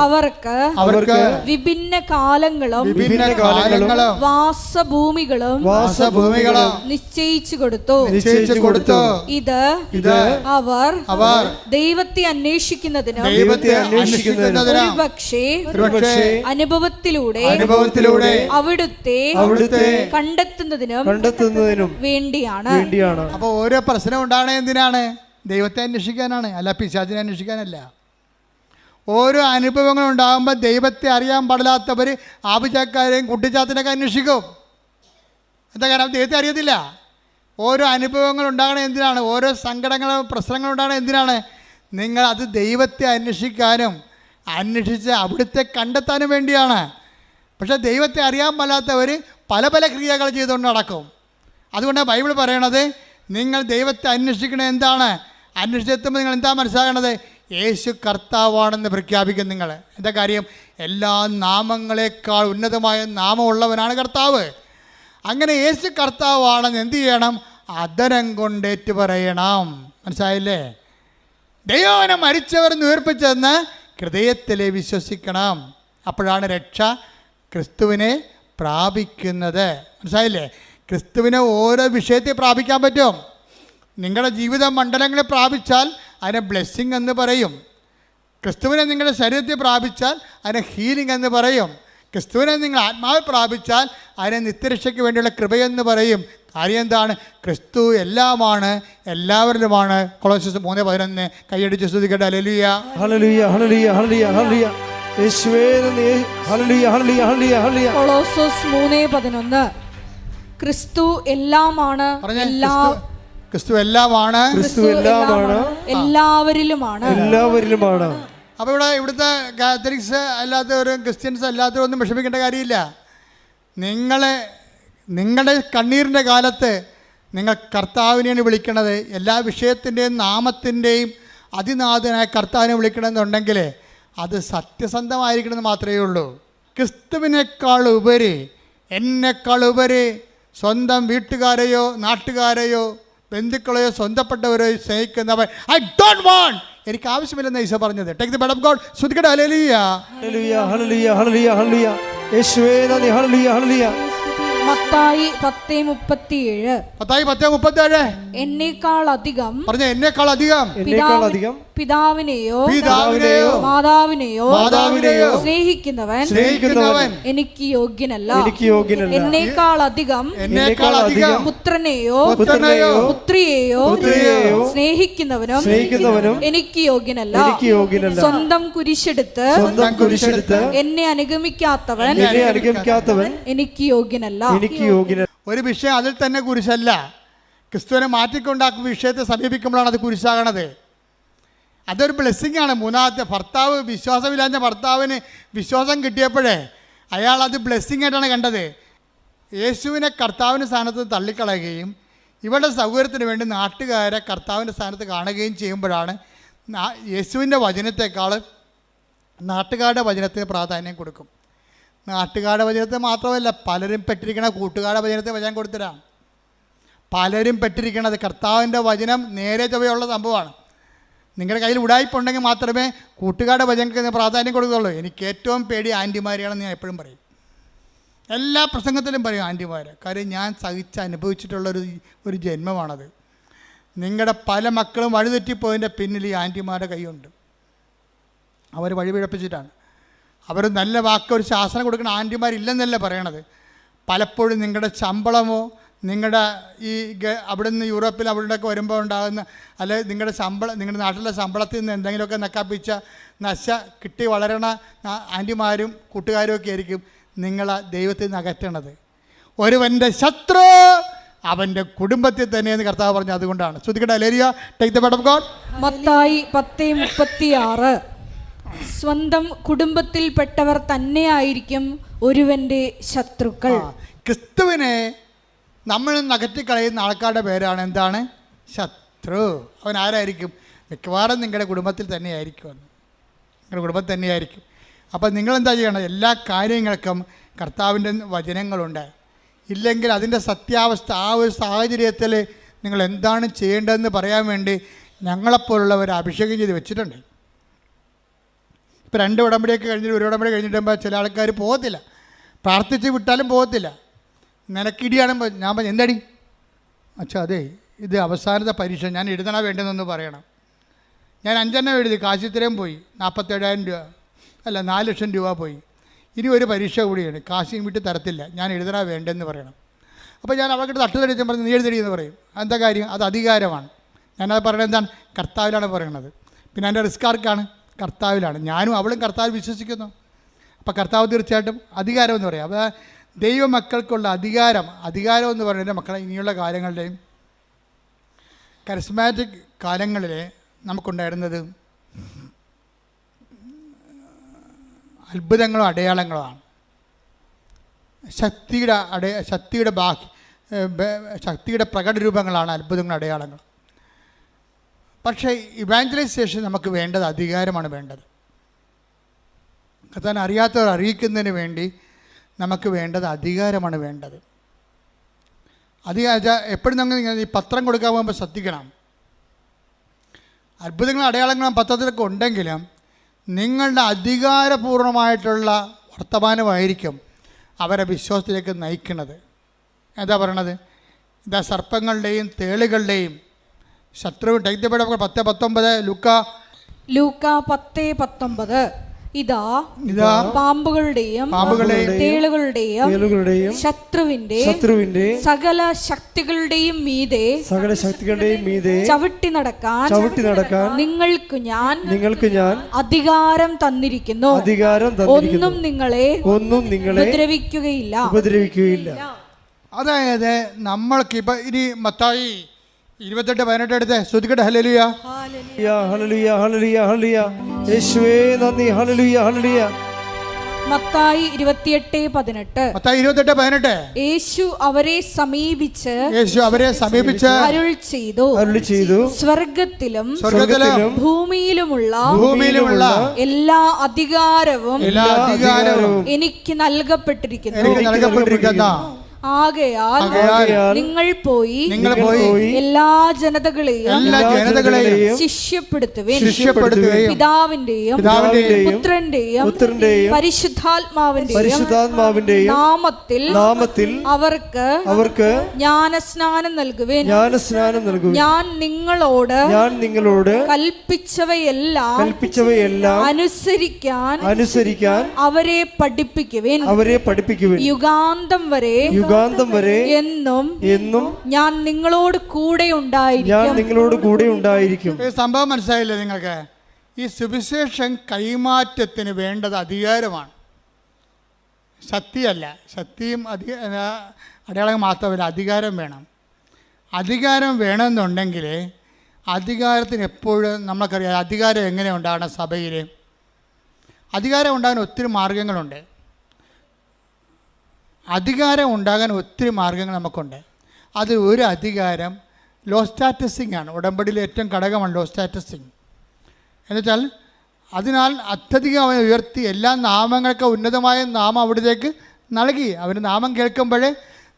Speaker 2: അവർക്ക് വിഭിന്ന കാലങ്ങളും വാസഭൂമികളും നിശ്ചയിച്ചു കൊടുത്തു. ഇത് അവർ ദൈവത്തെ അന്വേഷിക്കുന്നതിനും ഒരുപക്ഷേ അനുഭവത്തിലൂടെ അവിടുത്തെ കണ്ടെത്തുന്നതിനും വേണ്ടിയാണ്.
Speaker 1: അപ്പോൾ ഓരോ പ്രശ്നം ഉണ്ടാകണേ എന്തിനാണ്? ദൈവത്തെ അന്വേഷിക്കാനാണ്, അല്ല പിശാചിനെ അന്വേഷിക്കാനല്ല. ഓരോ അനുഭവങ്ങൾ ഉണ്ടാകുമ്പോൾ ദൈവത്തെ അറിയാൻ പാടില്ലാത്തവർ ആഭിചാക്കാരെയും കുട്ടിച്ചാത്തിനൊക്കെ അന്വേഷിക്കും. എന്താ കാരണം? ദൈവത്തെ അറിയത്തില്ല. ഓരോ അനുഭവങ്ങൾ ഉണ്ടാകണേ എന്തിനാണ്? ഓരോ സങ്കടങ്ങളും പ്രശ്നങ്ങളും ഉണ്ടാകണേ എന്തിനാണ്? നിങ്ങൾ അത് ദൈവത്തെ അന്വേഷിക്കാനും അന്വേഷിച്ച് അവിടുത്തെ കണ്ടെത്താനും വേണ്ടിയാണ്. പക്ഷേ ദൈവത്തെ അറിയാൻ പാടില്ലാത്തവർ പല പല ക്രിയകൾ ചെയ്തുകൊണ്ട് നടക്കും. അതുകൊണ്ടാണ് ബൈബിൾ പറയണത്, നിങ്ങൾ ദൈവത്തെ അന്വേഷിക്കണത് എന്താണ്? അന്വേഷിച്ചെത്തുമ്പോൾ നിങ്ങൾ എന്താ മനസ്സിലാക്കണത്? യേശു കർത്താവാണെന്ന് പ്രഖ്യാപിക്കും. നിങ്ങൾ എന്താ കാര്യം? എല്ലാ നാമങ്ങളെക്കാൾ ഉന്നതമായ നാമമുള്ളവനാണ് കർത്താവ്. അങ്ങനെ യേശു കർത്താവാണെന്ന് എന്ത് ചെയ്യണം? അധരം കൊണ്ടേറ്റ് പറയണം. മനസ്സിലായില്ലേ? ദൈവം അവനെ മരിച്ചവർ ഉയർപ്പിച്ചെന്ന് ഹൃദയത്തിൽ വിശ്വസിക്കണം. അപ്പോഴാണ് രക്ഷ ക്രിസ്തുവിനെ പ്രാപിക്കുന്നത്. മനസ്സിലായില്ലേ? ക്രിസ്തുവിനെ ഓരോ വിഷയത്തെ പ്രാപിക്കാൻ പറ്റും. നിങ്ങളുടെ ജീവിത മണ്ഡലങ്ങളെ പ്രാപിച്ചാൽ അതിനെ ബ്ലെസ്സിങ് എന്ന് പറയും. ക്രിസ്തുവിനെ നിങ്ങളുടെ ശരീരത്തെ പ്രാപിച്ചാൽ അതിനെ ഹീലിംഗ് എന്ന് പറയും. ക്രിസ്തുവിനെ നിങ്ങൾ ആത്മാവിൽ പ്രാപിച്ചാൽ അതിനെ നിത്യരക്ഷയ്ക്ക് വേണ്ടിയുള്ള കൃപയെന്ന് പറയും. കാര്യം എന്താണ്? ക്രിസ്തു എല്ലാമാണ്, എല്ലാവരിലുമാണ്. കൊളോസ്യസ് 3:11 കൈയടിച്ച് സ്തുതിക്കട്ടെ. ഹല്ലേലൂയ,
Speaker 3: ഹല്ലേലൂയ, ഹല്ലേലൂയ, ഹല്ലേലൂയ, ഹല്ലേലൂയ. യേശുവേ നന്ദി. ഹല്ലേലൂയ, ഹല്ലേലൂയ, ഹല്ലേലൂയ, ഹല്ലേലൂയ.
Speaker 2: കൊളോസ്യോസ് 3:11 ക്രിസ്തു എല്ലാമാണ്,
Speaker 1: ക്രിസ്തു എല്ലാമാണ്,
Speaker 3: ക്രിസ്തു എല്ലാമാണ്,
Speaker 2: എല്ലാവരിലുമാണ്,
Speaker 3: എല്ലാവരിലുമാണ്.
Speaker 1: അപ്പോൾ ഇവിടുത്തെ കാത്തലിക്സ് അല്ലാത്തവരും ക്രിസ്ത്യൻസ് അല്ലാത്തവരും ഒന്നും വിഷമിക്കേണ്ട കാര്യമില്ല. നിങ്ങളുടെ കണ്ണീരിൻ്റെ കാലത്ത് നിങ്ങൾ കർത്താവിനെയാണ് വിളിക്കണത്. എല്ലാ വിഷയത്തിൻ്റെയും നാമത്തിൻ്റെയും അതിനാഥനായ കർത്താവിനെ വിളിക്കണമെന്നുണ്ടെങ്കിൽ അത് സത്യസന്ധമായിരിക്കണമെന്ന് മാത്രമേ ഉള്ളൂ. ക്രിസ്തുവിനേക്കാൾ ഉപരി, എന്നെക്കാൾ ഉപരി സ്വന്തം വീട്ടുകാരെയോ നാട്ടുകാരെയോ ബന്ധുക്കളെയോ സ്വന്തപ്പെട്ടവരെയോ സ്നേഹിക്കുന്നവർ ഐ ഡോണ്ട് വാണ്ട്, എനിക്ക് ആവശ്യമില്ലെന്ന് ഈശോ പറഞ്ഞത്. Take the blood of God. സ്തുതിക്കട്ടെ. ഹല്ലേലൂയ,
Speaker 3: ഹല്ലേലൂയ, ഹല്ലേലൂയ, ഹല്ലേലൂയ, ഹല്ലേലൂയ. യേശുവേ നന്ദി. ഹല്ലേലൂയ, ഹല്ലേലൂയ.
Speaker 2: മത്തായി 10:37 എന്നേക്കാൾ അധികം,
Speaker 1: പറഞ്ഞ എന്നേക്കാൾ അധികം,
Speaker 3: എന്നേക്കാൾ അധികം
Speaker 2: പിതാവിനെയോ മാതാവിനെയോ സ്നേഹിക്കുന്നവൻ എനിക്ക് യോഗ്യനല്ല. എന്നേക്കാൾ അധികം പുത്രനെയോ പുത്രിയെയോ സ്നേഹിക്കുന്നവനും എനിക്ക് യോഗ്യനല്ല. സ്വന്തം കുരിശെടുത്ത് എന്നെ അനുഗമിക്കാത്തവൻ എനിക്ക് യോഗ്യനല്ല.
Speaker 1: ഒരു വിഷയം അതിൽ തന്നെ കുരിശല്ല. ക്രിസ്തുവിനെ മാറ്റിക്കൊണ്ടാക്കുന്ന വിഷയത്തെ സമീപിക്കുമ്പോഴാണ് അത് കുരിശാകണത്. അതൊരു ബ്ലെസ്സിങ് ആണ്. മൂന്നാമത്തെ ഭർത്താവ്, വിശ്വാസമില്ലാത്ത ഭർത്താവിന് വിശ്വാസം കിട്ടിയപ്പോഴേ അയാൾ അത് ബ്ലെസ്സിങ് ആയിട്ടാണ് കണ്ടത്. യേശുവിനെ കർത്താവിൻ്റെ സ്ഥാനത്ത് തള്ളിക്കളയുകയും ഇവരുടെ സൗകര്യത്തിന് വേണ്ടി നാട്ടുകാരെ കർത്താവിൻ്റെ സ്ഥാനത്ത് കാണുകയും ചെയ്യുമ്പോഴാണ് യേശുവിൻ്റെ വചനത്തെക്കാൾ നാട്ടുകാരുടെ വചനത്തിന് പ്രാധാന്യം കൊടുക്കും. നാട്ടുകാരുടെ വചനത്തെ മാത്രമല്ല, പലരും പെട്ടിരിക്കണ കൂട്ടുകാരുടെ വചനത്തെ വചനം കൊടുത്തിട്ടാണ്. പലരും പെട്ടിരിക്കണത് കർത്താവിൻ്റെ വചനം നേരെ ചൊവ്വയുള്ള സംഭവമാണ്. നിങ്ങളുടെ കയ്യിൽ ഉടായ്പുണ്ടെങ്കിൽ മാത്രമേ കൂട്ടുകാരുടെ വചനങ്ങൾക്ക് പ്രാധാന്യം കൊടുക്കുകയുള്ളൂ. എനിക്ക് ഏറ്റവും പേടി ആൻറ്റിമാരെയാണെന്ന് ഞാൻ എപ്പോഴും പറയും. എല്ലാ പ്രസംഗത്തിലും പറയും ആൻറ്റിമാരെ. കാര്യം ഞാൻ അനുഭവിച്ചിട്ടുള്ളൊരു ജന്മമാണത്. നിങ്ങളുടെ പല മക്കളും വഴിതെറ്റിപ്പോയതിൻ്റെ പിന്നിൽ ഈ ആൻറ്റിമാരുടെ കൈയുണ്ട്. അവർ വഴി പിഴപ്പിച്ചിട്ടാണ്. അവർ നല്ല വാക്ക് ഒരു ശാസനം കൊടുക്കുന്ന ആൻറ്റിമാരില്ലെന്നല്ല പറയണത്. പലപ്പോഴും നിങ്ങളുടെ ശമ്പളമോ നിങ്ങളുടെ ഈ അവിടെ നിന്ന് യൂറോപ്പിൽ അവിടെയൊക്കെ വരുമ്പോൾ ഉണ്ടാകുന്ന അല്ലെങ്കിൽ നിങ്ങളുടെ നാട്ടിലെ ശമ്പളത്തിൽ നിന്ന് എന്തെങ്കിലുമൊക്കെ നക്കാപ്പിച്ച കിട്ടി വളരണ ആൻറ്റിമാരും കൂട്ടുകാരും ഒക്കെ ആയിരിക്കും നിങ്ങളെ ദൈവത്തിൽ നിന്ന് അകറ്റണത്. ഒരുവൻ്റെ ശത്രു അവൻ്റെ കുടുംബത്തിൽ തന്നെയെന്ന് കർത്താവ് പറഞ്ഞു. അതുകൊണ്ടാണ്. ശ്രുതിക്കട്ടെ. ഹല്ലേലൂയ. Take the word of God.
Speaker 2: മത്തായി 10:36 സ്വന്തം കുടുംബത്തിൽപ്പെട്ടവർ തന്നെയായിരിക്കും ഒരുവൻ്റെ ശത്രുക്കൾ.
Speaker 1: ക്രിസ്തുവിനെ നമ്മൾ അകറ്റിക്കളയുന്ന ആൾക്കാരുടെ പേരാണ് എന്താണ്? ശത്രു. അവൻ ആരായിരിക്കും? മിക്കവാറും നിങ്ങളുടെ കുടുംബത്തിൽ തന്നെയായിരിക്കും. നിങ്ങളുടെ കുടുംബത്തിൽ തന്നെയായിരിക്കും. അപ്പോൾ നിങ്ങളെന്താ ചെയ്യണം? എല്ലാ കാര്യങ്ങൾക്കും കർത്താവിൻ്റെ വചനങ്ങളുണ്ട്. ഇല്ലെങ്കിൽ അതിൻ്റെ സത്യാവസ്ഥ ആ ഒരു സാഹചര്യത്തിൽ നിങ്ങൾ എന്താണ് ചെയ്യേണ്ടതെന്ന് പറയാൻ വേണ്ടി ഞങ്ങളെപ്പോലുള്ളവർ അഭിഷേകം ചെയ്ത് വെച്ചിട്ടുണ്ട്. ഇപ്പോൾ 2 ഉടമ്പടിയൊക്കെ കഴിഞ്ഞിട്ട് 1 ഉടമ്പടി കഴിഞ്ഞിട്ടുമ്പോൾ ചില ആൾക്കാർ പോകത്തില്ല. പ്രാർത്ഥിച്ച് വിട്ടാലും പോകത്തില്ല. നിനക്കിടിയാണ്. ഞാൻ പറഞ്ഞു എന്തടി? അച്ഛാ അതെ, ഇത് അവസാനത്തെ പരീക്ഷ, ഞാൻ എഴുതണ വേണ്ടെന്നൊന്ന് പറയണം. ഞാൻ 5 എഴുതി, കാശിത്രയും പോയി, 47,000 രൂപ അല്ല 4 ലക്ഷം രൂപ പോയി. ഇനി ഒരു പരീക്ഷ കൂടിയാണ്, കാശിയും വിട്ട് തരത്തില്ല, ഞാൻ എഴുതണ വേണ്ടെന്ന് പറയണം. അപ്പോൾ ഞാൻ അവർക്ക് തട്ടുതടിച്ചും പറഞ്ഞ് നീ എഴുതടി എന്ന് പറയും. എന്താ കാര്യം? അത് അധികാരമാണ്. ഞാനത് പറയണത് എന്താണ്? കർത്താവിലാണ് പറയണത്. പിന്നെ എൻ്റെ റിസ്ക് ആർക്കാണ്? കർത്താവിലാണ്. ഞാനും അവളും കർത്താവിൽ വിശ്വസിക്കുന്നു. അപ്പോൾ കർത്താവ് തീർച്ചയായിട്ടും അധികാരം എന്ന് പറയാം. അപ്പോൾ ദൈവമക്കൾക്കുള്ള അധികാരം എന്ന് പറയുന്നത് മക്കളെ ഇനിയുള്ള കാര്യങ്ങളുടെയും കരിസ്മാറ്റിക് കാലങ്ങളിൽ നമുക്കുണ്ടായിരുന്നത് അത്ഭുതങ്ങളോ അടയാളങ്ങളോ ആണ്. ശക്തിയുടെ പ്രകടരൂപങ്ങളാണ് അത്ഭുതങ്ങളും അടയാളങ്ങൾ. പക്ഷേ ഇവാഞ്ചലൈസേഷൻ നമുക്ക് വേണ്ടത് അധികാരമാണ് വേണ്ടത്. കർത്താവിനെ അറിയാത്തവർ അറിയിക്കുന്നതിന് വേണ്ടി നമുക്ക് വേണ്ടത് അധികാരമാണ് വേണ്ടത്. എപ്പോഴും നമ്മൾ ഈ പത്രം കൊടുക്കാൻ പോകുമ്പോൾ ശ്രദ്ധിക്കണം. അത്ഭുതങ്ങളും അടയാളങ്ങളും പത്രത്തിലൊക്കെ ഉണ്ടെങ്കിലും നിങ്ങളുടെ അധികാരപൂർണമായിട്ടുള്ള വർത്തമാനമായിരിക്കും അവരെ വിശ്വാസത്തിലേക്ക് നയിക്കുന്നത്. എന്താ പറയണത്? ഇതാ സർപ്പങ്ങളുടെയും തേളുകളുടെയും ശത്രു. 10:19 ലൂക്ക
Speaker 2: 10:19 ഇതാ പാമ്പുകളുടെയും തേളുകളുടെയും ശത്രുവിന്റെ സകല ശക്തികളുടെയും മീതെ ചവിട്ടി നടക്കാൻ നിങ്ങൾക്ക് ഞാൻ അധികാരം തന്നിരിക്കുന്നു. ഒന്നും നിങ്ങളെ ഉപദ്രവിക്കുകയില്ല.
Speaker 1: അതായത് നമ്മൾക്ക് ഇപ്പൊ ഇനി മത്തായി 28:18 എടുത്ത് ശ്രുതിക്കട്ടെ. ഹല്ലേലൂയ
Speaker 3: ഹല്ലേലൂയ ഹല്ലേലൂയ ഹല്ലേലൂയ. യേശുവേ നന്ദി. ഹല്ലേലൂയ ഹല്ലേലൂയ.
Speaker 2: മത്തായി 28:18 യേശു അവരെ സമീപിച്ച് അരുൾ ചെയ്തു, സ്വർഗത്തിലും ഭൂമിയിലുമുള്ള എല്ലാ അധികാരവും എനിക്ക് നൽകപ്പെട്ടിരിക്കുന്നു. ആകയാൽ നിങ്ങൾ പോയി എല്ലാ ജനതകളെയും ശിഷ്യപ്പെടുത്തുവിൻ. പിതാവിന്റെയും പുത്രന്റെയും പരിശുദ്ധാത്മാവിന്റെയും നാമത്തിൽ അവർക്ക് ജ്ഞാനസ്നാനം നൽകുവിൻ. ഞാൻ നിങ്ങളോട് കൽപ്പിച്ചവയെല്ലാം അനുസരിക്കാൻ അവരെ പഠിപ്പിക്കുവിൻ. യുഗാന്തം വരെ എന്നും ഞാൻ നിങ്ങളോട് കൂടെ ഉണ്ടായിരിക്കും.
Speaker 1: സംഭവം മനസ്സിലായില്ലേ നിങ്ങൾക്ക്? ഈ സുവിശേഷം കൈമാറ്റത്തിന് വേണ്ടത് അധികാരമാണ്, ശക്തിയല്ല. ശക്തിയും അടയാളം മാത്രമല്ല, അധികാരം വേണം. അധികാരം വേണമെന്നുണ്ടെങ്കിൽ അധികാരത്തിന് എപ്പോഴും നമുക്കറിയാം അധികാരം എങ്ങനെ ഉണ്ടാകണം. സഭയിൽ അധികാരം ഉണ്ടാകാൻ ഒത്തിരി മാർഗങ്ങളുണ്ട്. അധികാരം ഉണ്ടാകാൻ ഒത്തിരി മാർഗങ്ങൾ നമുക്കുണ്ട്. അതിൽ ഒരു അധികാരം ലോ സ്റ്റാറ്റസിങ് ആണ്. ഉടമ്പടിയിലെ ഏറ്റവും ഘടകമാണ് ലോ സ്റ്റാറ്റസിങ്. എന്നുവെച്ചാൽ അതിനാൽ അത്യധികം അവനെ ഉയർത്തി എല്ലാ നാമങ്ങൾക്ക് ഉന്നതമായ നാമം അവിടത്തേക്ക് നൽകി. അവന് നാമം കേൾക്കുമ്പോഴേ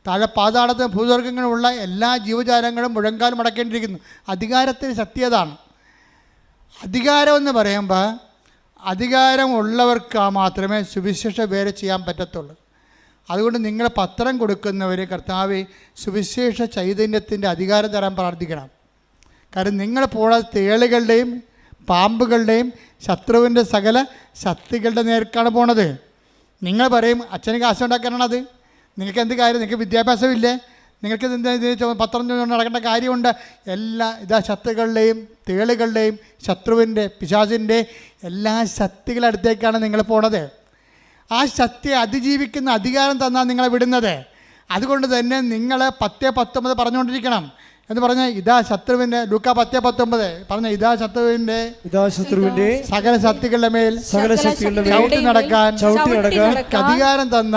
Speaker 1: താഴെ പാതാളത്തിന് ഭൂസ്വർഗങ്ങളുമുള്ള എല്ലാ ജീവജാലങ്ങളും മുഴങ്കാൽ മടക്കേണ്ടിയിരിക്കുന്നു. അധികാരത്തിന് ശക്തി അതാണ്. അധികാരമെന്ന് പറയുമ്പോൾ അധികാരമുള്ളവർക്ക് മാത്രമേ സുവിശേഷ വേല ചെയ്യാൻ പറ്റത്തുള്ളൂ. അതുകൊണ്ട് നിങ്ങൾ പത്രം കൊടുക്കുന്നവർ കർത്താവേ സുവിശേഷ ചൈതന്യത്തിൻ്റെ അധികാരം തരാൻ പ്രാർത്ഥിക്കണം. കാരണം നിങ്ങൾ പോണത് തേളുകളുടെയും പാമ്പുകളുടെയും ശത്രുവിൻ്റെ സകല ശക്തികളുടെ നേർക്കാണ് പോണത്. നിങ്ങൾ പറയും അച്ഛന് കാശുണ്ടാക്കാനാണത്. നിങ്ങൾക്ക് എന്ത് കാര്യം? നിങ്ങൾക്ക് വിദ്യാഭ്യാസമില്ലേ? നിങ്ങൾക്ക് എന്താ പത്രം നടക്കേണ്ട കാര്യമുണ്ട്? ഇതാ ശത്രുക്കളുടെയും തേളുകളുടെയും ശത്രുവിൻ്റെ പിശാചിൻ്റെ എല്ലാ ശക്തികളുടെ അടുത്തേക്കാണ് നിങ്ങൾ പോണത്. ആ ശക്തിയെ അതിജീവിക്കുന്ന അധികാരം തന്നാൽ നിങ്ങളെ വിടുന്നത്. അതുകൊണ്ട് തന്നെ നിങ്ങൾ 10:19 പറഞ്ഞുകൊണ്ടിരിക്കണം എന്ന് പറഞ്ഞാൽ ഇതാ ശത്രുവിൻ്റെ ലൂക്ക 10:19 പറഞ്ഞ ഇതാ ശത്രുവിൻ്റെ സകല ശക്തികളുടെ മേൽ ചവിട്ടി നടക്കാൻ അധികാരം തന്ന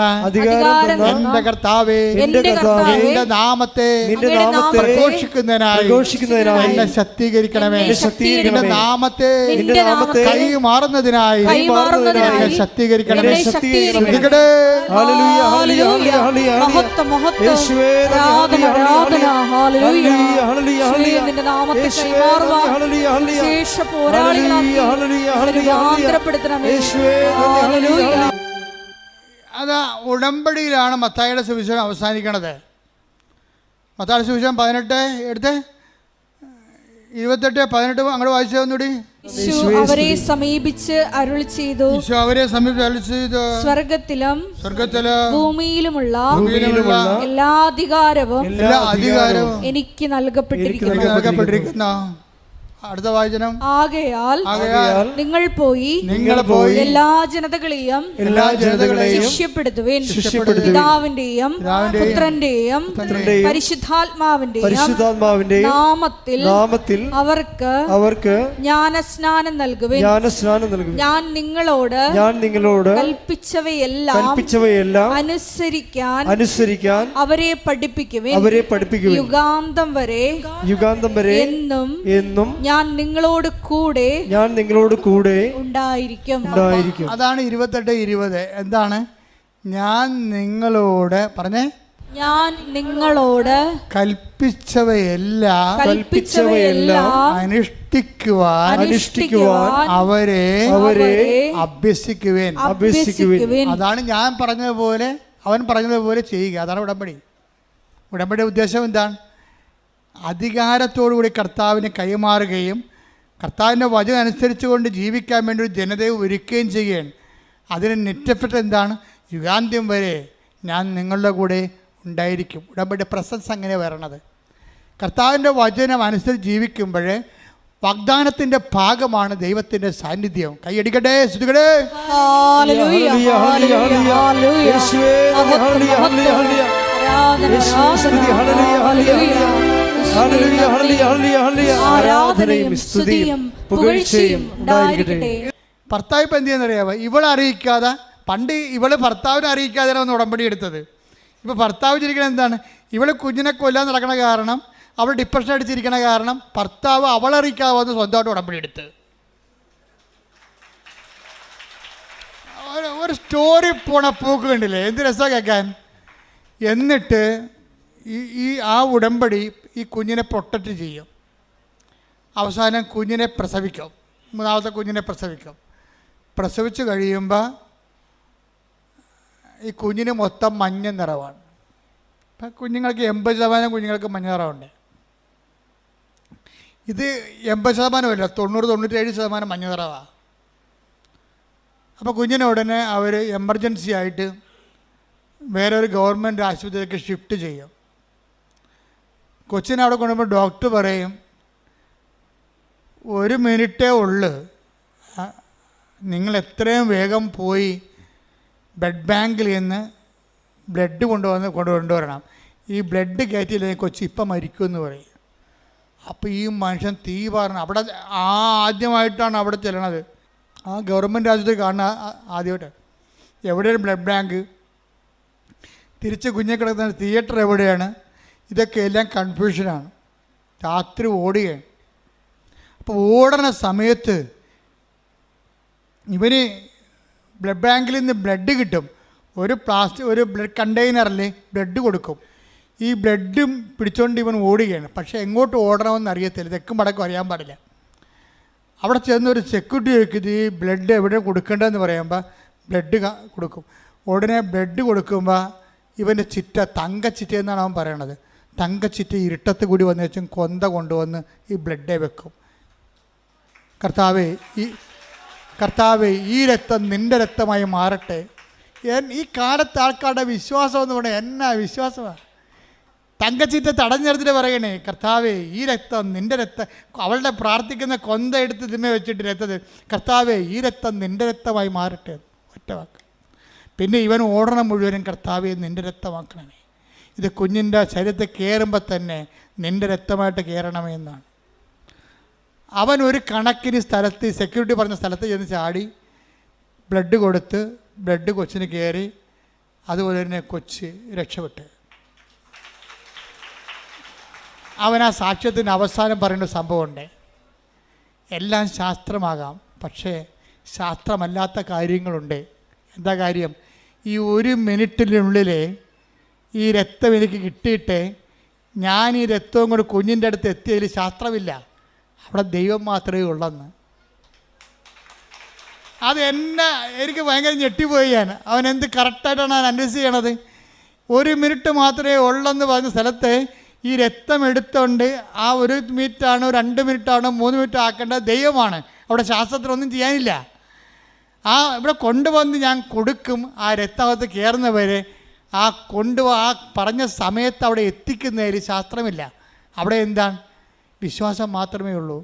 Speaker 1: എന്റെ കർത്താവേ എന്റെ നാമത്തെ പ്രഘോഷിക്കുന്നതിനായി എന്നെ ശക്തീകരിക്കണമേ. എന്റെ നാമത്തെ കൈ മാറുന്നതിനായി എന്നെ ശക്തീകരിക്കണമേ. അതാ ഉടമ്പടിയിലാണ് മത്തായിയുടെ സുവിശേഷം അവസാനിക്കണത്. മത്തായിയുടെ സുവിശേഷം 28:18 അങ്ങോട്ട് വായിച്ചു ഒന്നുകൂടി.
Speaker 2: അവരെ സമീപിച്ച് അരുൾ ചെയ്തു, സ്വർഗത്തിലും ഭൂമിയിലുമുള്ള എല്ലാ അധികാരവും എനിക്ക് നൽകപ്പെട്ടിരിക്കുന്നു.
Speaker 1: അടുത്ത വാചനം.
Speaker 2: ആകയാൽ നിങ്ങൾ പോയി എല്ലാ ജനതകളെയും ശിഷ്യപ്പെടുത്തുവിൻ. പിതാവിന്റെയും പുത്രന്റെയും പരിശുദ്ധാത്മാവിന്റെയും നാമത്തിൽ അവർക്ക് ജ്ഞാനസ്നാനം നൽകുവിൻ. ഞാൻ നിങ്ങളോട് കൽപ്പിച്ചവയെല്ലാം അനുസരിക്കാൻ അവരെ പഠിപ്പിക്കുവിൻ. യുഗാന്തം വരെ എന്നും ഞാൻ നിങ്ങളോട് കൂടെ ഉണ്ടായിരിക്കും.
Speaker 1: അതാണ് 28:20. എന്താണ്? ഞാൻ നിങ്ങളോട് കൽപ്പിച്ചവയെല്ലാം അനുഷ്ഠിക്കുവാൻ അവരെ അഭ്യസിക്കുവേൻ. അതാണ് ഞാൻ പറഞ്ഞതുപോലെ, അവൻ പറഞ്ഞതുപോലെ ചെയ്യുക. അതാണ് ഉടമ്പടി. ഉടമ്പടിയുടെ ഉദ്ദേശം എന്താണ്? അധികാരത്തോടുകൂടി കർത്താവിന് കൈമാറുകയും കർത്താവിൻ്റെ വചനം അനുസരിച്ചുകൊണ്ട് ജീവിക്കാൻ വേണ്ടി ഒരു ജനതയെ ഒരുക്കുകയും ചെയ്യുകയാണ്. അതിന് നെറ്റഫെക്റ്റ് എന്താണ്? യുഗാന്ത്യം വരെ ഞാൻ നിങ്ങളുടെ കൂടെ ഉണ്ടായിരിക്കും. ഉടമ്പടി പ്രസൻസ് അങ്ങനെ വരണത്. കർത്താവിൻ്റെ വചനം അനുസരിച്ച് ജീവിക്കുമ്പോൾ വാഗ്ദാനത്തിൻ്റെ ഭാഗമാണ് ദൈവത്തിൻ്റെ സാന്നിധ്യം. കൈയടിക്കട്ടെ, സ്തുതിക്കട്ടെ. ഭർത്താവ് ഇപ്പം എന്ത് ചെയ്യുന്നറിയാമോ? ഇവളെ അറിയിക്കാതെ, പണ്ട് ഇവള് ഭർത്താവിനെ അറിയിക്കാതെയാണ് ഒന്ന് ഉടമ്പടി എടുത്തത്. ഇപ്പോൾ ഭർത്താവ് ചിരിക്കണത് എന്താണ്? ഇവള് കുഞ്ഞിനെ കൊല്ലാൻ നടക്കണ കാരണം, അവൾ ഡിപ്രഷൻ അടിച്ചിരിക്കണ കാരണം ഭർത്താവ് അവളറിയിക്കാതെ വന്ന് സ്വന്തമായിട്ട് ഉടമ്പടി എടുത്ത്. ഒരു സ്റ്റോറി പോണ പോക്ക് കണ്ടില്ലേ? എന്ത് രസമാണ് കേൾക്കാൻ. എന്നിട്ട് ആ ഉടമ്പടി ഈ കുഞ്ഞിനെ പ്രൊട്ടക്റ്റ് ചെയ്യും. അവസാനം കുഞ്ഞിനെ പ്രസവിക്കും, 3ാമത്തെ കുഞ്ഞിനെ പ്രസവിക്കും. പ്രസവിച്ച് കഴിയുമ്പോൾ ഈ കുഞ്ഞിന് മൊത്തം മഞ്ഞ നിറവാണ്. ഇപ്പം കുഞ്ഞുങ്ങൾക്ക് 80% കുഞ്ഞുങ്ങൾക്ക് മഞ്ഞ നിറമുണ്ട്. ഇത് 80%, 90-97% മഞ്ഞ നിറവാണ്. അപ്പോൾ കുഞ്ഞിനെ ഉടനെ അവർ എമർജൻസി ആയിട്ട് വേറൊരു ഗവൺമെൻറ് ആശുപത്രിയിലേക്ക് ഷിഫ്റ്റ് ചെയ്യും. കൊച്ചിനെ അവിടെ കൊണ്ടുപോകുമ്പോൾ ഡോക്ടർ പറയും, 1 മിനിറ്റേ ഉള്ളു, നിങ്ങൾ എത്രയും വേഗം പോയി ബ്ലഡ് ബാങ്കിൽ നിന്ന് ബ്ലഡ് കൊണ്ടുവരണം. ഈ ബ്ലഡ് കയറ്റിയില്ലെങ്കിൽ കൊച്ചി ഇപ്പം മരിക്കുമെന്ന് പറയും. അപ്പോൾ ഈ മനുഷ്യൻ തീ പറഞ്ഞു അവിടെ ആദ്യമായിട്ടാണ് അവിടെ ചെല്ലണത്. ആ ഗവൺമെൻറ് ആശുപത്രി കാണുന്ന ആദ്യമായിട്ട്. എവിടെയാണ് ബ്ലഡ് ബാങ്ക്? തിരിച്ച് കുഞ്ഞെ കിടക്കുന്ന തിയേറ്റർ എവിടെയാണ്? ഇതൊക്കെ എല്ലാം കൺഫ്യൂഷനാണ്. രാത്രി ഓടുകയാണ്. അപ്പോൾ ഓടണ സമയത്ത് ഇവന് ബ്ലഡ് ബാങ്കിൽ നിന്ന് ബ്ലഡ് കിട്ടും. ഒരു ബ്ലഡ് കണ്ടെയ്നറിൽ ബ്ലഡ് കൊടുക്കും. ഈ ബ്ലഡും പിടിച്ചുകൊണ്ട് ഇവൻ ഓടുകയാണ്. പക്ഷേ എങ്ങോട്ട് ഓടണമെന്ന് അറിയത്തില്ല, തെക്കും വടക്കും അറിയാൻ പാടില്ല. അവിടെ ചെന്നൊരു സെക്യൂരിറ്റി ചോദിക്കുന്നത് ഈ ബ്ലഡ് എവിടെ കൊടുക്കേണ്ടതെന്ന് പറയുമ്പോൾ ബ്ലഡ് കൊടുക്കും. ഉടനെ ബ്ലഡ് കൊടുക്കുമ്പോൾ ഇവൻ്റെ ചിറ്റ, തങ്കച്ചിറ്റ എന്നാണ് അവൻ പറയണത്. തങ്കച്ചിറ്റ ഇരുട്ടത്ത് കൂടി വന്നു വെച്ചും കൊന്ത കൊണ്ടുവന്ന് ഈ ബ്ലഡെ വെക്കും. കർത്താവേ ഈ രക്തം നിൻ്റെ രക്തമായി മാറട്ടെ. ഈ കാലത്ത് ആൾക്കാരുടെ വിശ്വാസം എന്ന് പറഞ്ഞാൽ എന്നാ വിശ്വാസമാണ്. തങ്കച്ചിറ്റ തടഞ്ഞെടുത്തിട്ട് പറയണേ, കർത്താവേ ഈ രക്തം നിൻ്റെ രക്തം, അവളുടെ പ്രാർത്ഥിക്കുന്ന കൊന്ത എടുത്ത് തിമ്മ വെച്ചിട്ട് രക്തത്, കർത്താവേ ഈ രക്തം നിൻ്റെ രക്തമായി മാറട്ടെ. ഒറ്റ വാക്ക്. പിന്നെ ഇവൻ ഓടണം മുഴുവനും, കർത്താവേ നിൻ്റെ രക്തമാക്കണമേ. ഇത് കുഞ്ഞിൻ്റെ ശരീരത്തിൽ കയറുമ്പോൾ തന്നെ നിൻ്റെ രക്തമായിട്ട് കയറണമേ എന്നാണ്. അവൻ ഒരു കണക്കിന് സ്ഥലത്ത്, സെക്യൂരിറ്റി പറഞ്ഞ സ്ഥലത്ത് ചെന്ന് ചാടി ബ്ലഡ് കൊടുത്ത് ബ്ലഡ് കൊച്ചിന് കയറി. അതുപോലെ തന്നെ കൊച്ച് രക്ഷപ്പെട്ട്. അവൻ ആ സാക്ഷ്യത്തിന് അവസാനം പറയേണ്ട സംഭവമുണ്ട്. എല്ലാം ശാസ്ത്രമാകാം, പക്ഷേ ശാസ്ത്രമല്ലാത്ത കാര്യങ്ങളുണ്ട്. എന്താ കാര്യം? ഈ 1 മിനിറ്റിനുള്ളിൽ ഈ രക്തം എനിക്ക് കിട്ടിയിട്ട് ഞാൻ ഈ രക്തവും കൂടെ കുഞ്ഞിൻ്റെ അടുത്ത് എത്തിയതിൽ ശാസ്ത്രമില്ല, അവിടെ ദൈവം മാത്രമേ ഉള്ളെന്ന്. അത് എനിക്ക് ഭയങ്കര ഞെട്ടിപ്പോയി. അവൻ എന്ത് കറക്റ്റായിട്ടാണ് അവൻ അനലൈസ് ചെയ്യണത്. 1 മിനിറ്റ് മാത്രമേ ഉള്ളെന്ന് പറഞ്ഞ സ്ഥലത്ത് ഈ രക്തം എടുത്തുകൊണ്ട് ആ 1 മിനിറ്റാണോ 2 മിനിറ്റാണോ 3 മിനിറ്റ് ആക്കേണ്ടത് ദൈവമാണ്. അവിടെ ശാസ്ത്രത്തിലൊന്നും ചെയ്യാനില്ല. ഇവിടെ കൊണ്ടുവന്ന് ഞാൻ കൊടുക്കും. ആ രക്തകത്ത് കയറുന്നവരെ ആ പറഞ്ഞ സമയത്ത് അവിടെ എത്തിക്കുന്നതിൽ ശാസ്ത്രമില്ല. അവിടെ എന്താണ്? വിശ്വാസം മാത്രമേ ഉള്ളൂ.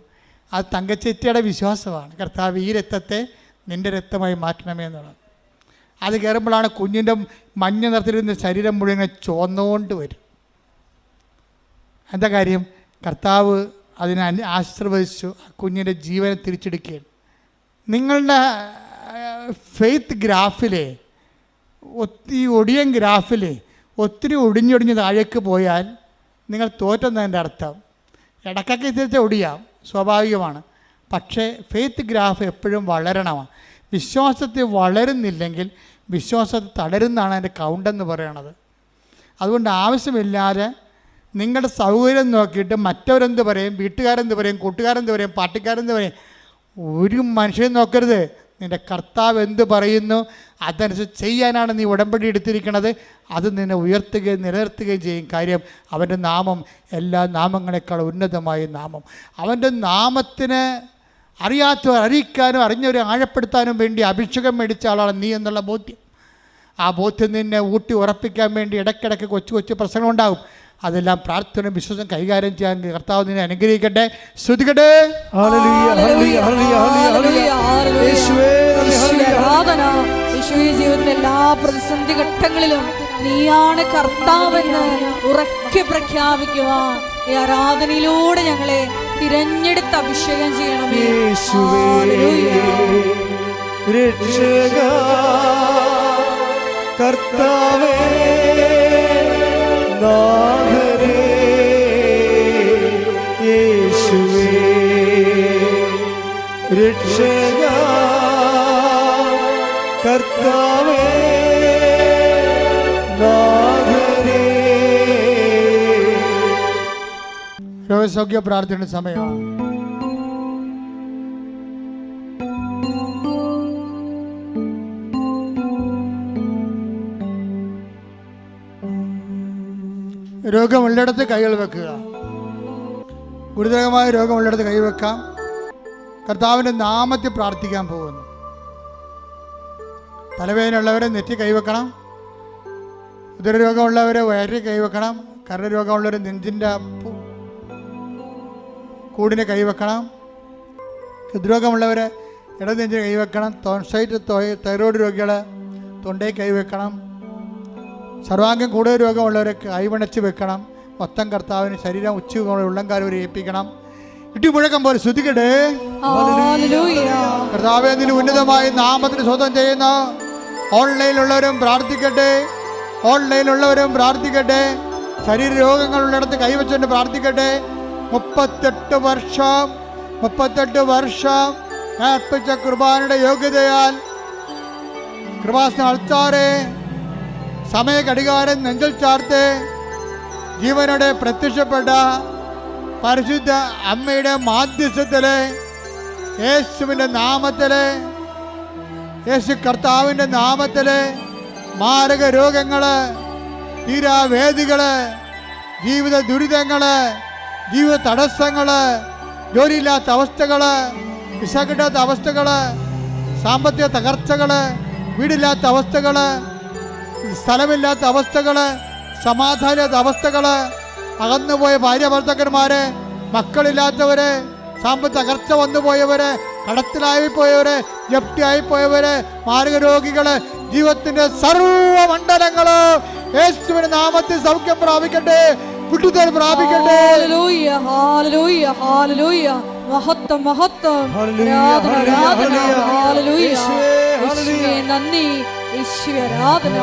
Speaker 1: അത് തങ്കച്ചേറ്റിയുടെ വിശ്വാസമാണ്. കർത്താവ് ഈ രക്തത്തെ നിൻ്റെ രക്തമായി മാറ്റണമേ എന്നുള്ളത്. അത് കയറുമ്പോഴാണ് കുഞ്ഞിൻ്റെ മഞ്ഞ നിറത്തിലിരുന്ന ശരീരം മുഴുവൻ ചുവന്നുകൊണ്ട് വരും. എന്താ കാര്യം? കർത്താവ് അതിനെ ആശീർവദിച്ചു. കുഞ്ഞിൻ്റെ ജീവനെ തിരിച്ചെടുക്കുകയാണ്. നിങ്ങളുടെ ഫെയ്ത്ത് ഗ്രാഫിലെ ഒടിയൻ ഗ്രാഫിൽ ഒത്തിരി ഒടിഞ്ഞൊടിഞ്ഞ് താഴേക്ക് പോയാൽ നിങ്ങൾ തോറ്റെന്നതിൻ്റെ അർത്ഥം. ഇടയ്ക്കൊക്കെ തിരിച്ച് ഒടിയാം, സ്വാഭാവികമാണ്. പക്ഷേ ഫെയ്ത്ത് ഗ്രാഫ് എപ്പോഴും വളരണമാണ്. വിശ്വാസത്തിൽ വളരുന്നില്ലെങ്കിൽ വിശ്വാസത്തിൽ തളരുന്നതാണ് അതിൻ്റെ കൗണ്ടെന്ന് പറയണത്. അതുകൊണ്ട് ആവശ്യമില്ലാതെ നിങ്ങളുടെ സൗകര്യം നോക്കിയിട്ട് മറ്റവരെന്ത് പറയും, വീട്ടുകാരെന്ത് പറയും, കൂട്ടുകാരെന്ത് പറയും, പാർട്ടിക്കാരെന്ത് പറയും, ഒരു മനുഷ്യൻ നോക്കരുത്. നിൻ്റെ കർത്താവ് എന്ത് പറയുന്നു അതനുസരിച്ച് ചെയ്യാനാണ് നീ ഉടമ്പടി എടുത്തിരിക്കുന്നത്. അത് നിന്നെ ഉയർത്തുകയും നിലനിർത്തുകയും ചെയ്യും. കാര്യം അവൻ്റെ നാമം എല്ലാ നാമങ്ങളെക്കാൾ ഉന്നതമായ നാമം. അവൻ്റെ നാമത്തിന് അറിയാത്തവർ അറിയിക്കാനും അറിഞ്ഞവരെ ആഴപ്പെടുത്താനും വേണ്ടി അഭിഷേകം മേടിച്ച ആളാണ് നീ എന്നുള്ള ബോധ്യം. ആ ബോധ്യം നിന്നെ ഊട്ടി ഉറപ്പിക്കാൻ വേണ്ടി ഇടയ്ക്കിടയ്ക്ക് കൊച്ചു കൊച്ചു പ്രശ്നങ്ങളുണ്ടാകും. അതെല്ലാം പ്രാർത്ഥന വിശ്വാസം കൈകാര്യം ചെയ്യാൻ കർത്താവ് നിന്നെ അനുഗ്രഹിക്കട്ടെ. സ്തുതിക്കട്ടെ.
Speaker 2: ജീവിതത്തിലെ എല്ലാ പ്രതിസന്ധി ഘട്ടങ്ങളിലും നീയാണ് കർത്താവെന്ന് ഉറക്കെ പ്രഖ്യാപിക്കുവാൻ ഈ ആരാധനയിലൂടെ ഞങ്ങളെ തിരഞ്ഞെടുത്ത് അഭിഷേകം ചെയ്യണമേ.
Speaker 3: കർത്താവേ നാഥനേ യേശുവേ രക്ഷകാ കർത്താവേ നാഥനേ.
Speaker 1: രോഗസൗഖ്യ പ്രാർത്ഥനയുടെ സമയമാണ്. രോഗമുള്ളിടത്ത് കൈകൾ വെക്കുക. ഗുരുതരമായ രോഗമുള്ളിടത്ത് കൈവെക്കാം. കർത്താവിൻ്റെ നാമത്തിൽ പ്രാർത്ഥിക്കാൻ പോകുന്നു. തലവേദനയുള്ളവരെ നെറ്റി കൈവെക്കണം. ഉദരരോഗമുള്ളവരെ വയറിൽ കൈവെക്കണം. കരരോഗമുള്ളവരെ നെഞ്ചിൻ്റെ കൂടിനെ കൈവെക്കണം. ഹൃദ്രോഗമുള്ളവരെ ഇടനെഞ്ചിന് കൈവെക്കണം. തോൺസൈറ്റ് തൈറോയ്ഡ് രോഗികൾ തൊണ്ടയിൽ കൈവെക്കണം. സർവാംഗം കൂടുതൽ രോഗമുള്ളവരെ കൈവണച്ച് വെക്കണം. മൊത്തം കർത്താവിന് ശരീരം ഉച്ചയോടെ ഉള്ളംകാലം വരെ ഏൽപ്പിക്കണം. ഇടിമുഴക്കം പോലെ ശ്രുതിക്കട്ടെ. കർത്താവേ നിന്റെ ഉന്നതമായ നാമത്തിന് സ്വന്തം ചെയ്യുന്ന ഓൺലൈനിലുള്ളവരും പ്രാർത്ഥിക്കട്ടെ. ഓൺലൈനിലുള്ളവരും പ്രാർത്ഥിക്കട്ടെ. ശരീര രോഗങ്ങളുള്ളിടത്ത് കൈവച്ചുകൊണ്ട് പ്രാർത്ഥിക്കട്ടെ. 38 വർഷം ഞാൻ അർപ്പിച്ച കുർബാനയുടെ യോഗ്യതയാൽ കൃപാസന അൾത്താരെ സമയ ഘടികാരം നെഞ്ചിൽ ചാർത്ത് ജീവനോടെ പ്രത്യക്ഷപ്പെട്ട പരിശുദ്ധ അമ്മയുടെ മാധ്യസ്ഥത്തില് യേശുവിൻ്റെ നാമത്തില്, യേശു കർത്താവിൻ്റെ നാമത്തില് മാരക രോഗങ്ങള്, തീരാവേദികള്, ജീവിത ദുരിതങ്ങള്, ജീവിത തടസ്സങ്ങള്, ജോലിയില്ലാത്ത അവസ്ഥകള്, വിസ കിട്ടാത്ത അവസ്ഥകള്, സാമ്പത്തിക തകർച്ചകള്, വീടില്ലാത്ത അവസ്ഥകള്, സ്ഥലമില്ലാത്ത അവസ്ഥകള്, സമാധാനമില്ലാത്ത അവസ്ഥകള്, അകന്നുപോയ ഭാര്യ ഭർത്താക്കന്മാര്, മക്കളില്ലാത്തവര്, സാമ്പത്തിക തകർച്ച വന്നുപോയവര്, കടത്തിലായിപ്പോയവര്, ജപ്തിയായിപ്പോയവര്, മാരക രോഗികള്, ജീവിതത്തിന്റെ സർവമണ്ഡലങ്ങള് യേശുവിന്റെ നാമത്തിൽ സൗഖ്യം പ്രാപിക്കട്ടെ, വിടുതൽ പ്രാപിക്കട്ടെ.
Speaker 2: മഹത്വം മഹത്വം നന്ദി യേശുവേ ആരാധന.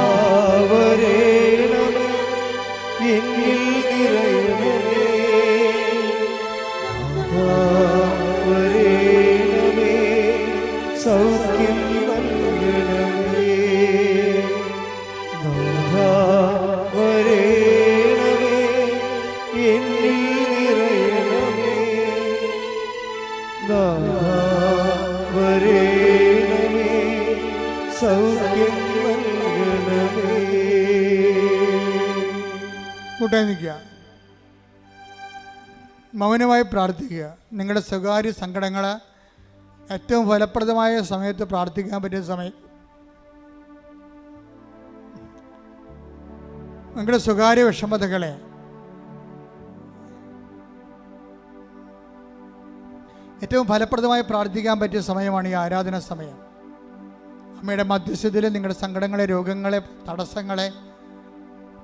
Speaker 3: എന്നിൽ നിറയണമേ വരേണമേ സൗഖ്യം നൽകണമേ വരേണമേ എന്നിൽ നിറയണമേ വരേണമേ സൗഖ്യം നൽകണമേ.
Speaker 1: കൂട്ടായി നിൽക്കുക, മൗനമായി പ്രാർത്ഥിക്കുക. നിങ്ങളുടെ സ്വകാര്യ സങ്കടങ്ങൾ ഏറ്റവും ഫലപ്രദമായ സമയത്ത് പ്രാർത്ഥിക്കാൻ പറ്റിയ സമയം. നിങ്ങളുടെ സ്വകാര്യ വിഷമതകളെ ഏറ്റവും ഫലപ്രദമായി പ്രാർത്ഥിക്കാൻ പറ്റിയ സമയമാണ് ഈ ആരാധന സമയം. അമ്മയുടെ മധ്യസ്ഥതയിൽ നിങ്ങളുടെ സങ്കടങ്ങളെ, രോഗങ്ങളെ, തടസ്സങ്ങളെ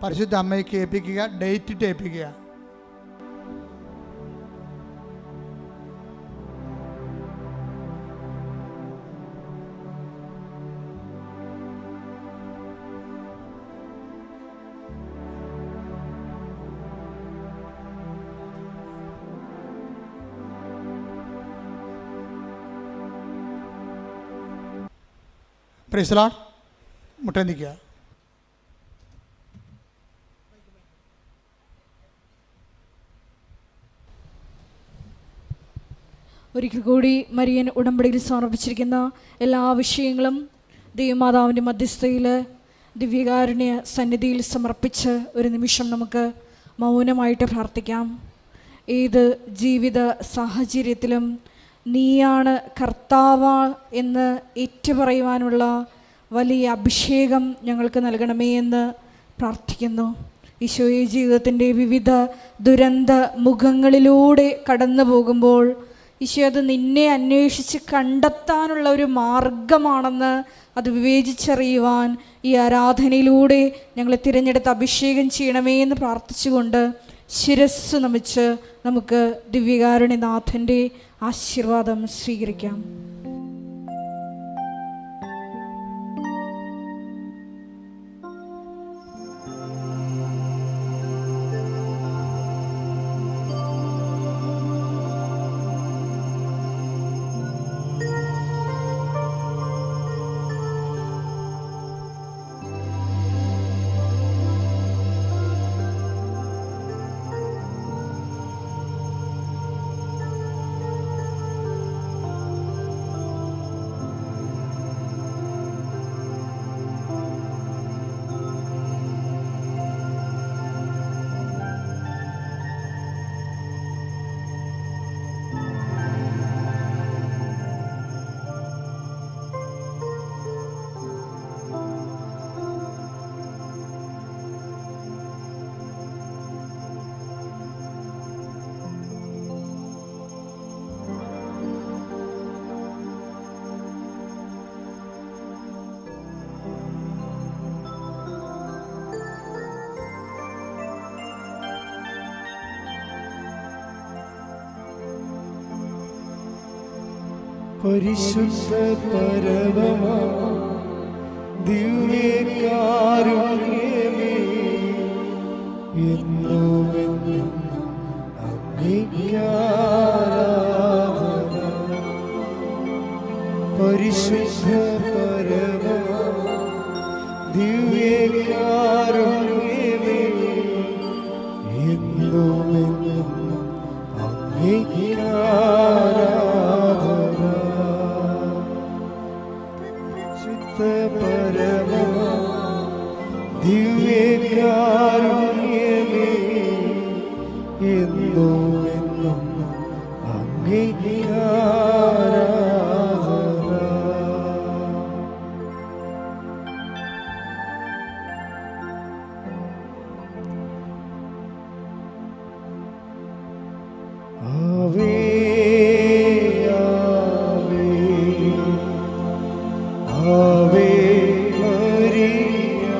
Speaker 1: പരിശുദ്ധ അമ്മയ്ക്ക് ഏൽപ്പിക്കുക. ഡേറ്റിട്ട് ഏൽപ്പിക്കുക. Praise the Lord. മുട്ട നിൽക്കുക.
Speaker 2: ഒരിക്കൽ കൂടി മരിയൻ ഉടമ്പടിയിൽ സമർപ്പിച്ചിരിക്കുന്ന എല്ലാ വിഷയങ്ങളും ദൈവമാതാവിൻ്റെ മധ്യസ്ഥയിൽ ദിവ്യകാരുണ്യ സന്നിധിയിൽ സമർപ്പിച്ച് ഒരു നിമിഷം നമുക്ക് മൗനമായിട്ട് പ്രാർത്ഥിക്കാം. ഏത് ജീവിത സാഹചര്യത്തിലും നീയാണ് കർത്താവ് എന്ന് ഏറ്റുപറയുവാനുള്ള വലിയ അഭിഷേകം ഞങ്ങൾക്ക് നൽകണമേ എന്ന് പ്രാർത്ഥിക്കുന്നു. ഈശോയെ, ജീവിതത്തിൻ്റെ വിവിധ ദുരന്ത മുഖങ്ങളിലൂടെ കടന്നു പോകുമ്പോൾ ഈശോ അത് നിന്നെ അന്വേഷിച്ച് കണ്ടെത്താനുള്ള ഒരു മാർഗമാണെന്ന് അത് വിവേചിച്ചറിയുവാൻ ഈ ആരാധനയിലൂടെ ഞങ്ങളെ തിരഞ്ഞെടുത്ത് അഭിഷേകം ചെയ്യണമേ എന്ന് പ്രാർത്ഥിച്ചുകൊണ്ട് ശിരസ്സ് നമിച്ച് നമുക്ക് ദിവ്യകാരുണ്യനാഥൻ്റെ ആശീർവാദം സ്വീകരിക്കാം.
Speaker 3: പരിശുദ്ധ പരമമാ ദിവ്യകാരുണ്യമേ, എന്നുമെന്നും അങ്ങേയ്ക്കാരാധന. പരിശുദ്ധ പരമമാ ദിവ്യകാരുണ്യമേ, എന്നുമെന്നും അങ്ങേയ്ക്കാരാധന. പരമമാ ദിവ്യകാരുണ്യമേ, എന്നുമെന്നും അങ്ങേയ്ക്കാരാധന. ആവേ ആവേ മരിയ,